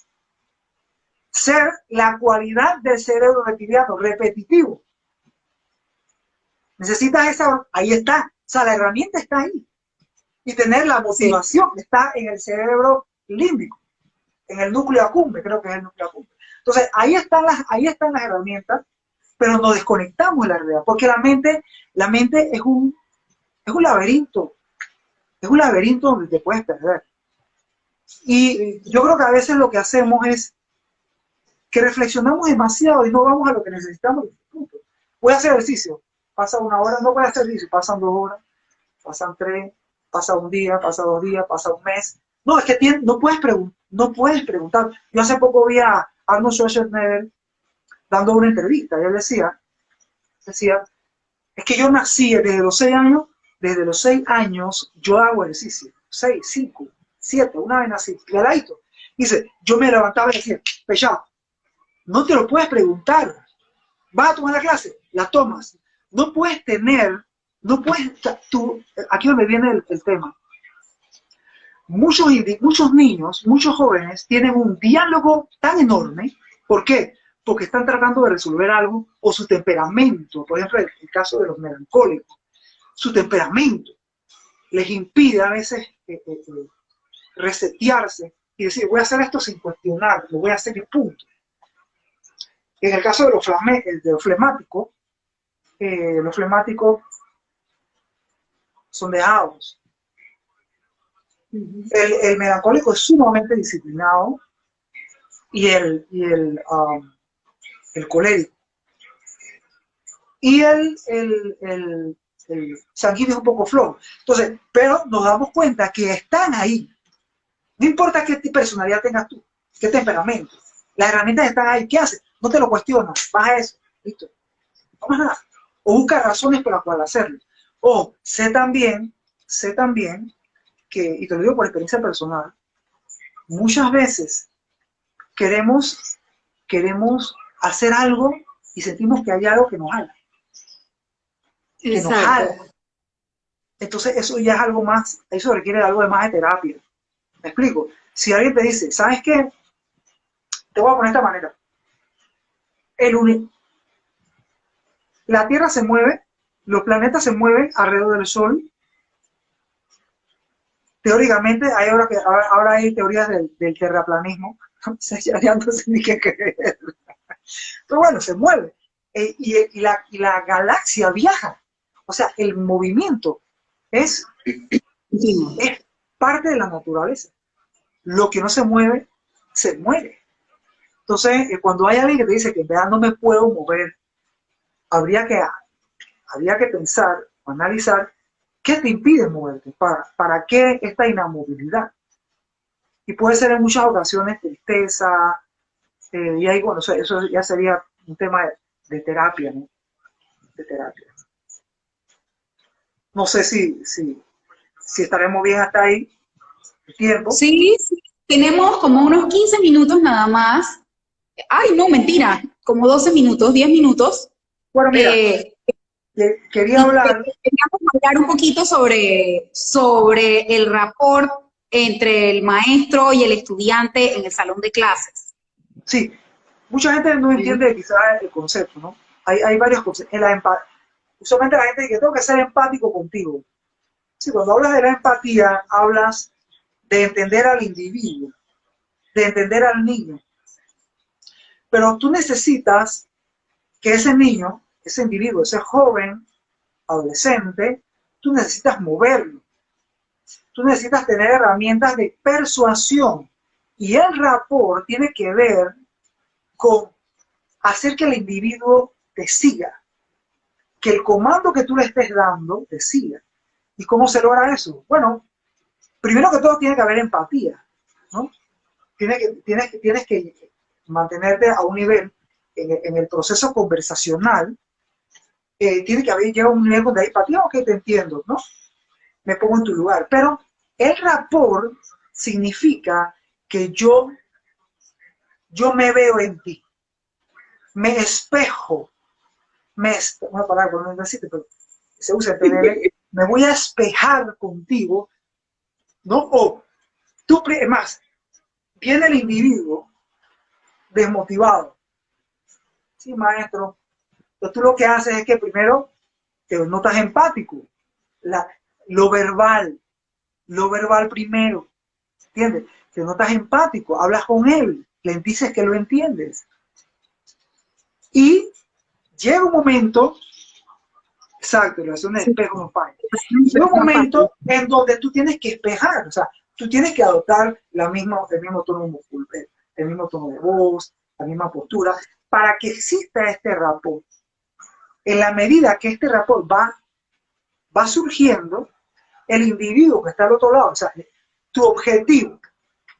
la cualidad del cerebro reptiliano, repetitivo. Necesitas ahí está, o sea, la herramienta está ahí. Y tener la motivación que está en el cerebro límbico, en el núcleo accumbens, creo que es el núcleo accumbens. Entonces, ahí están las herramientas, pero nos desconectamos de la realidad, porque la mente es un laberinto, donde te puedes perder. Y yo creo que a veces lo que hacemos es que reflexionamos demasiado y no vamos a lo que necesitamos. Voy a hacer ejercicio, pasa una hora, no voy a hacer ejercicio, pasan 2 horas, pasan 3, pasa un día, pasa 2 días, pasa un mes, No, es que no puedes preguntar. Yo hace poco vi a Arnold Schwarzenegger dando una entrevista y él decía, es que yo nací desde los 6 años yo hago ejercicio, 6, 5, 7, una vez nací, clarito. Dice, yo me levantaba y decía, Pechado, no te lo puedes preguntar, vas a tomar la clase, la tomas, no puedes aquí donde viene el tema. Muchos niños, muchos jóvenes tienen un diálogo tan enorme. ¿Por qué? Porque están tratando de resolver algo o su temperamento, por ejemplo, el caso de los melancólicos, su temperamento les impide a veces resetearse y decir, voy a hacer esto sin cuestionar, lo voy a hacer y punto. En el caso de los flemáticos son dejados. El melancólico es sumamente disciplinado y el colérico. Y el sanguíneo es un poco flojo. Entonces, pero nos damos cuenta que están ahí. No importa qué personalidad tengas tú, qué temperamento. Las herramientas están ahí. ¿Qué haces? No te lo cuestionas. Vas a eso. Listo. No más nada. O busca razones para poder hacerlo. O sé también que, y te lo digo por experiencia personal, muchas veces queremos hacer algo y sentimos que hay algo que nos jala. Que nos jala. Entonces eso ya es algo más, eso requiere algo de más de terapia. ¿Me explico? Si alguien te dice, ¿sabes qué? Te voy a poner de esta manera. La Tierra se mueve, los planetas se mueven alrededor del Sol. Teóricamente, ahora hay teorías del terraplanismo. Ya no sé ni qué creer. Pero bueno, se mueve. Y la galaxia viaja. O sea, el movimiento es parte de la naturaleza. Lo que no se mueve, se muere. Entonces, cuando hay alguien que te dice que en verdad no me puedo mover, habría que pensar, analizar, ¿qué te impide moverte? ¿Para qué esta inamovilidad? Y puede ser en muchas ocasiones tristeza, y ahí, bueno, eso ya sería un tema de terapia, ¿no? De terapia. No sé si estaremos bien hasta ahí, el tiempo.
Sí, tenemos como unos 15 minutos nada más. Ay, no, mentira, como 12 minutos, 10 minutos.
Bueno, mira, quería hablar.
Queríamos hablar un poquito sobre el rapport entre el maestro y el estudiante en el salón de clases.
Sí, mucha gente no entiende quizás el concepto, ¿no? Hay varios conceptos. Usualmente la gente dice que tengo que ser empático contigo. Sí, cuando hablas de la empatía, hablas de entender al individuo, de entender al niño. Pero tú necesitas que ese niño, ese individuo, ese joven, adolescente, tú necesitas moverlo. Tú necesitas tener herramientas de persuasión. Y el rapport tiene que ver con hacer que el individuo te siga. Que el comando que tú le estés dando te siga. ¿Y cómo se logra eso? Bueno, primero que todo tiene que haber empatía, ¿no? Tienes que mantenerte a un nivel en el proceso conversacional. Tiene que haber llegado a un nivel donde hay empatía, ok, te entiendo, ¿no? Me pongo en tu lugar. Pero el rapport significa que yo me veo en ti, me espejo, una palabra que no necesito, pero se usa en PNL, me voy a espejar contigo, ¿no? O tú, es más, viene el individuo desmotivado. Sí, maestro. Entonces tú lo que haces es que primero te notas empático, lo verbal primero, ¿entiendes? Te notas empático, hablas con él, le dices que lo entiendes. Y llega un momento, exacto, relación de espejo no falla. Llega un momento en donde tú tienes que espejar, o sea, tú tienes que adoptar el mismo tono muscular, el mismo tono de voz, la misma postura, para que exista este rapport. En la medida que este rapport va surgiendo, el individuo que está al otro lado, o sea,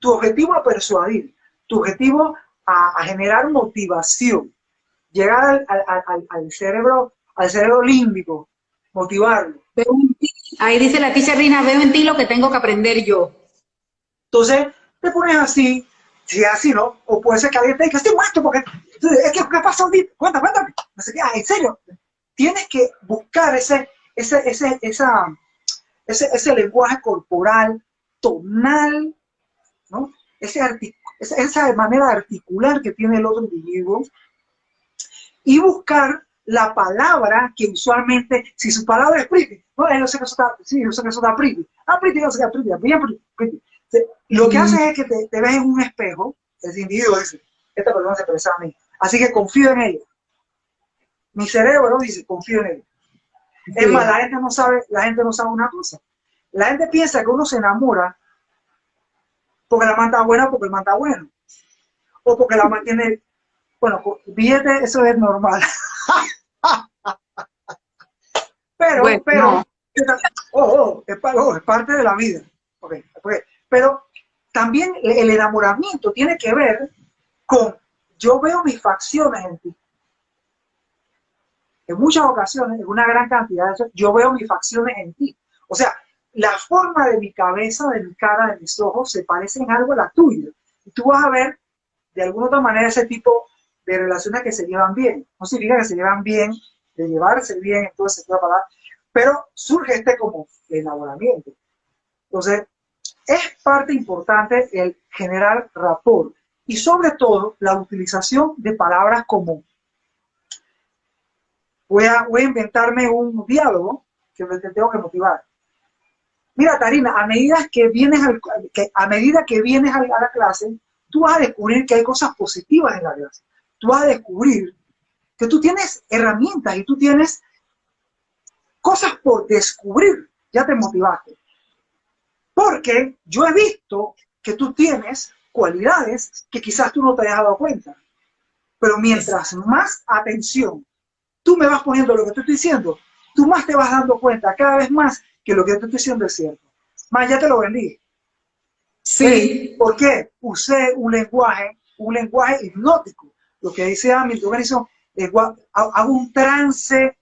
tu objetivo a persuadir, tu objetivo a generar motivación, llegar al cerebro límbico, motivarlo.
Ahí dice la teacher Rina, veo en ti lo que tengo que aprender yo.
Entonces, te pones así, si es así, ¿no? O puede ser que alguien te diga, estoy muerto porque, es que, ¿qué pasó? Cuéntame. No sé qué, en serio. Tienes que buscar ese lenguaje corporal, tonal, ¿no? Esa manera de articular que tiene el otro individuo y buscar la palabra que usualmente, si su palabra es pretty, no, yo sé que eso está, sí, yo sé que eso está pretty, pretty, no sé qué, pretty, bien pretty. Lo que hace es que te ves en un espejo, el individuo dice, esta persona se parece a mí, así que confío en ella. Mi cerebro dice, confío en ella. Sí. Es más, la gente no sabe una cosa. La gente piensa que uno se enamora porque la man está buena, porque el man está bueno. O porque la man tiene, bueno, billete, eso es normal. pero, es parte de la vida. Okay. Pero también el enamoramiento tiene que ver con, yo veo mis facciones en ti. En muchas ocasiones, en una gran cantidad de veces, yo veo mis facciones en ti. O sea, la forma de mi cabeza, de mi cara, de mis ojos, se parece en algo a la tuya. Y tú vas a ver, de alguna otra manera, ese tipo de relaciones que se llevan bien. No significa que se llevan bien, de llevarse bien, entonces se puede parar, pero surge como enamoramiento. Entonces, es parte importante el generar rapport y sobre todo la utilización de palabras como voy a inventarme un diálogo que te tengo que motivar. Mira, Tarina, a medida que vienes a la clase, tú vas a descubrir que hay cosas positivas en la clase. Tú vas a descubrir que tú tienes herramientas y tú tienes cosas por descubrir. Ya te motivaste. Porque yo he visto que tú tienes cualidades que quizás tú no te hayas dado cuenta. Pero mientras más atención tú me vas poniendo lo que te estoy diciendo, tú más te vas dando cuenta cada vez más que lo que te estoy diciendo es cierto. Más ya te lo vendí.
Sí.
¿Por qué? Usé un lenguaje hipnótico. Lo que dice Hamilton, hago un trance,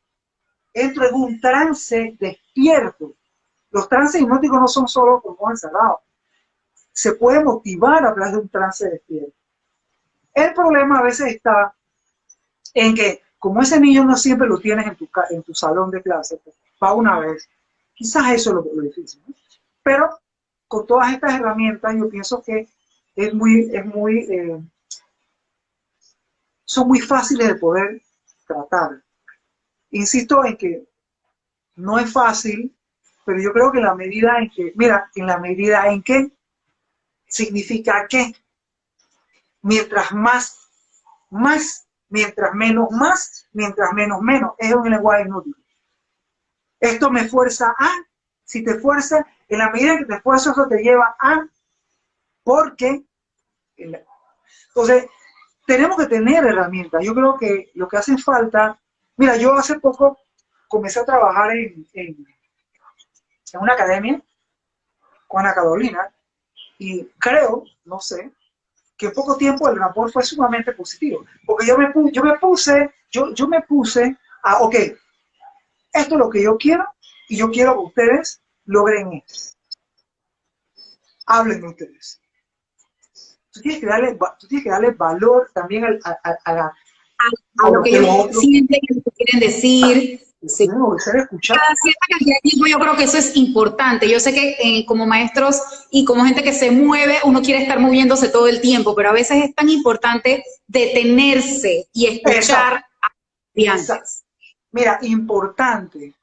entro en un trance despierto. Los trances hipnóticos no son solo con ojos encerrados. Se puede motivar a través de un trance despierto. El problema a veces está en que, como ese niño no siempre lo tienes en tu salón de clase, pues, va una vez, quizás eso es lo difícil, ¿no? Pero con todas estas herramientas yo pienso que son muy fáciles de poder tratar. Insisto en que no es fácil, pero yo creo que en la medida en que significa que mientras más, mientras menos, mientras menos, es un lenguaje inútil. Esto me fuerza a, si te fuerza, en la medida en que te esfuerzas, eso te lleva a, porque, entonces, tenemos que tener herramientas. Yo creo que lo que hace falta, mira, yo hace poco comencé a trabajar en una academia con Ana Carolina y creo, no sé, que en poco tiempo el rapport fue sumamente positivo, porque yo me puse a, ok, esto es lo que yo quiero y yo quiero que ustedes logren esto. Hablen ustedes. Tú tienes que darle valor también
a lo que ellos sienten, a lo que quieren decir. Sí.
Ser escuchado.
Cada cierta cantidad de tiempo yo creo que eso es importante. Yo sé que como maestros y como gente que se mueve, uno quiere estar moviéndose todo el tiempo, pero a veces es tan importante detenerse y escuchar a los estudiantes.
Mira, importante.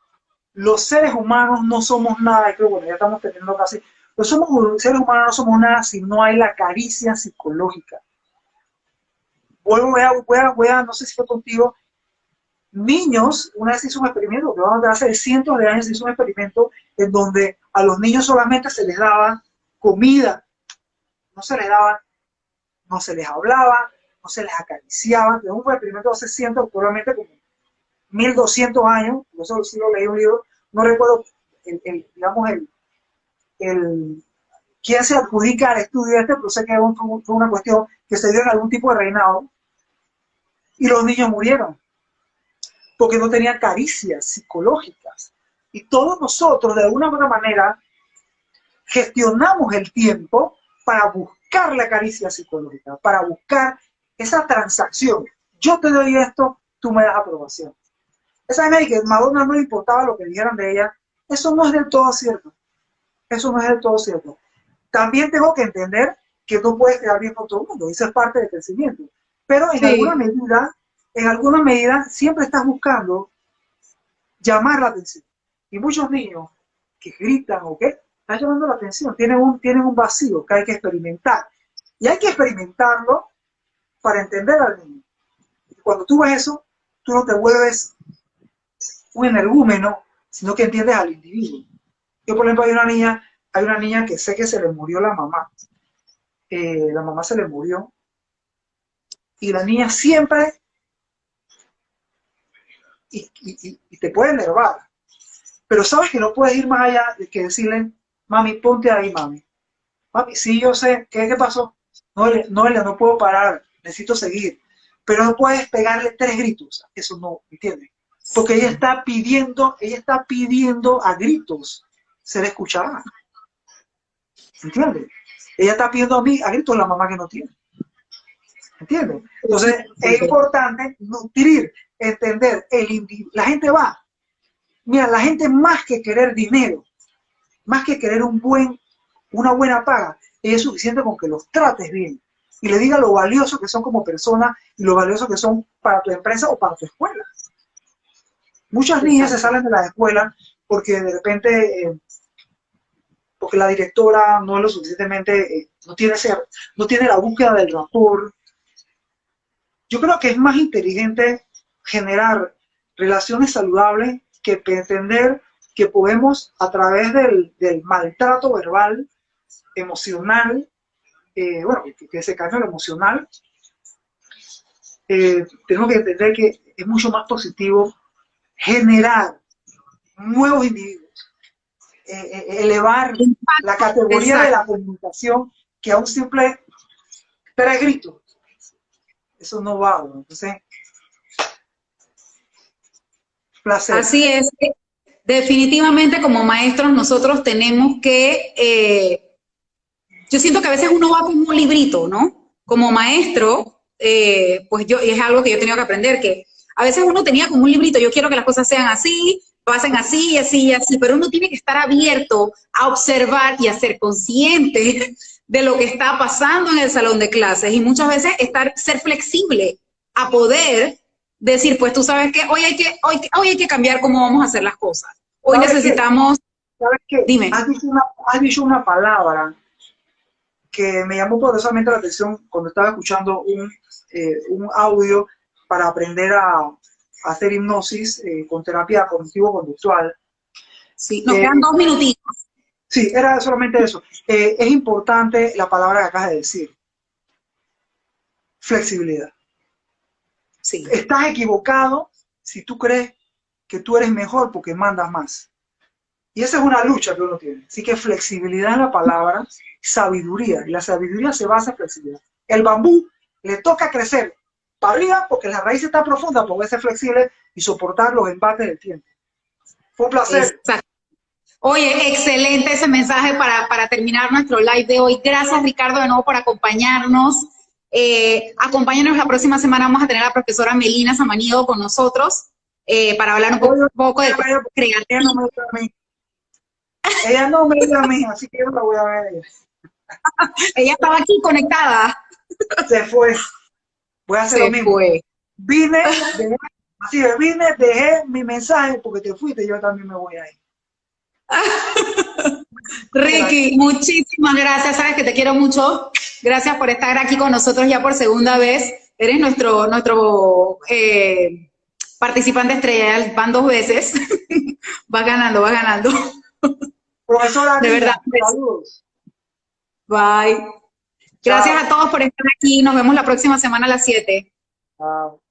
Los seres humanos no somos nada, creo, bueno, ya estamos teniendo casi. Los seres humanos no somos nada si no hay la caricia psicológica. Voy a, no sé si fue contigo, niños, una vez hizo un experimento, que vamos a hace cientos de años, hizo un experimento en donde a los niños solamente se les daba comida, no se les hablaba, no se les acariciaba. Es un experimento hace cientos, probablemente como 1200 años, eso sí lo leí en un libro, no recuerdo digamos, quién se adjudica al estudio este, pero sé que fue una cuestión que se dio en algún tipo de reinado, y los niños murieron, porque no tenían caricias psicológicas. Y todos nosotros, de alguna u otra manera, gestionamos el tiempo para buscar la caricia psicológica, para buscar esa transacción. Yo te doy esto, tú me das aprobación. Esa gente que a Madonna no le importaba lo que dijeran de ella, eso no es del todo cierto. Eso no es del todo cierto. También tengo que entender que no puedes quedar bien con todo el mundo, eso es parte del crecimiento. Pero en alguna medida, siempre estás buscando llamar la atención. Y muchos niños que gritan o qué, están llamando la atención, tienen un vacío que hay que experimentar. Y hay que experimentarlo para entender al niño. Y cuando tú ves eso, tú no te vuelves un energúmeno, sino que entiendes al individuo. Yo, por ejemplo, hay una niña que sé que se le murió la mamá. La mamá se le murió. Y la niña siempre, y te puede enervar, pero sabes que no puedes ir más allá de que decirle, mami, ponte ahí, mami. Mami, sí, yo sé, ¿qué pasó? No puedo parar, necesito seguir. Pero no puedes pegarle 3 gritos, eso no, ¿entiendes? Porque ella está pidiendo a gritos ser escuchada. ¿Entiendes? Ella está pidiendo a gritos la mamá que no tiene. ¿Entiendes? Entonces es importante nutrir, entender, la gente va. Mira, la gente más que querer dinero, más que querer una buena paga, es suficiente con que los trates bien y le digas lo valioso que son como personas y lo valioso que son para tu empresa o para tu escuela. Muchas niñas se salen de la escuela porque de repente, porque la directora no es lo suficientemente, no tiene la búsqueda del rapport. Yo creo que es más inteligente generar relaciones saludables que pretender que podemos, a través del maltrato verbal, emocional, que se cambie lo emocional, tenemos que entender que es mucho más positivo generar nuevos individuos, elevar la categoría de la comunicación que a un simple 3 gritos. Eso no va, ¿no? Entonces, placer.
Así es. Definitivamente como maestros nosotros tenemos que, yo siento que a veces uno va como un librito, ¿no? Como maestro, pues y es algo que yo he tenido que aprender, que a veces uno tenía como un librito, yo quiero que las cosas sean así, pasen así, así y así, pero uno tiene que estar abierto a observar y a ser consciente de lo que está pasando en el salón de clases y muchas veces ser flexible a poder decir, pues tú sabes que hoy hay que cambiar cómo vamos a hacer las cosas. Hoy necesitamos...
¿Sabes qué?
Dime.
Has dicho una palabra que me llamó poderosamente la atención cuando estaba escuchando un audio para aprender a hacer hipnosis con terapia cognitivo-conductual.
Sí, nos quedan 2 minutitos.
Sí, era solamente eso. Es importante la palabra que acabas de decir. Flexibilidad.
Sí.
Estás equivocado si tú crees que tú eres mejor porque mandas más. Y esa es una lucha que uno tiene. Así que flexibilidad en la palabra, sabiduría. Y la sabiduría se basa en flexibilidad. El bambú le toca crecer para arriba porque la raíz está profunda, porque ser flexible y soportar los embates del tiempo. Fue un placer.
Exacto. Oye, excelente ese mensaje para terminar nuestro live de hoy. Gracias, Ricardo, de nuevo por acompañarnos. Acompáñanos la próxima semana. Vamos a tener a la profesora Melina Samaniego con nosotros para hablar un poco de creatividad.
Ella no me dio a mí, así que yo la voy a ver.
Ella estaba aquí conectada.
Se fue. Voy a hacer lo mismo. Vine, dejé mi mensaje porque te fuiste, yo también me voy a ir.
Ricky, muchísimas gracias, sabes que te quiero mucho. Gracias por estar aquí con nosotros ya por segunda vez. Eres nuestro participante estrella, van 2 veces. Vas ganando.
Profesora,
de verdad.
Saludos.
Bye. Gracias a todos por estar aquí. Nos vemos la próxima semana a las 7.
Chao.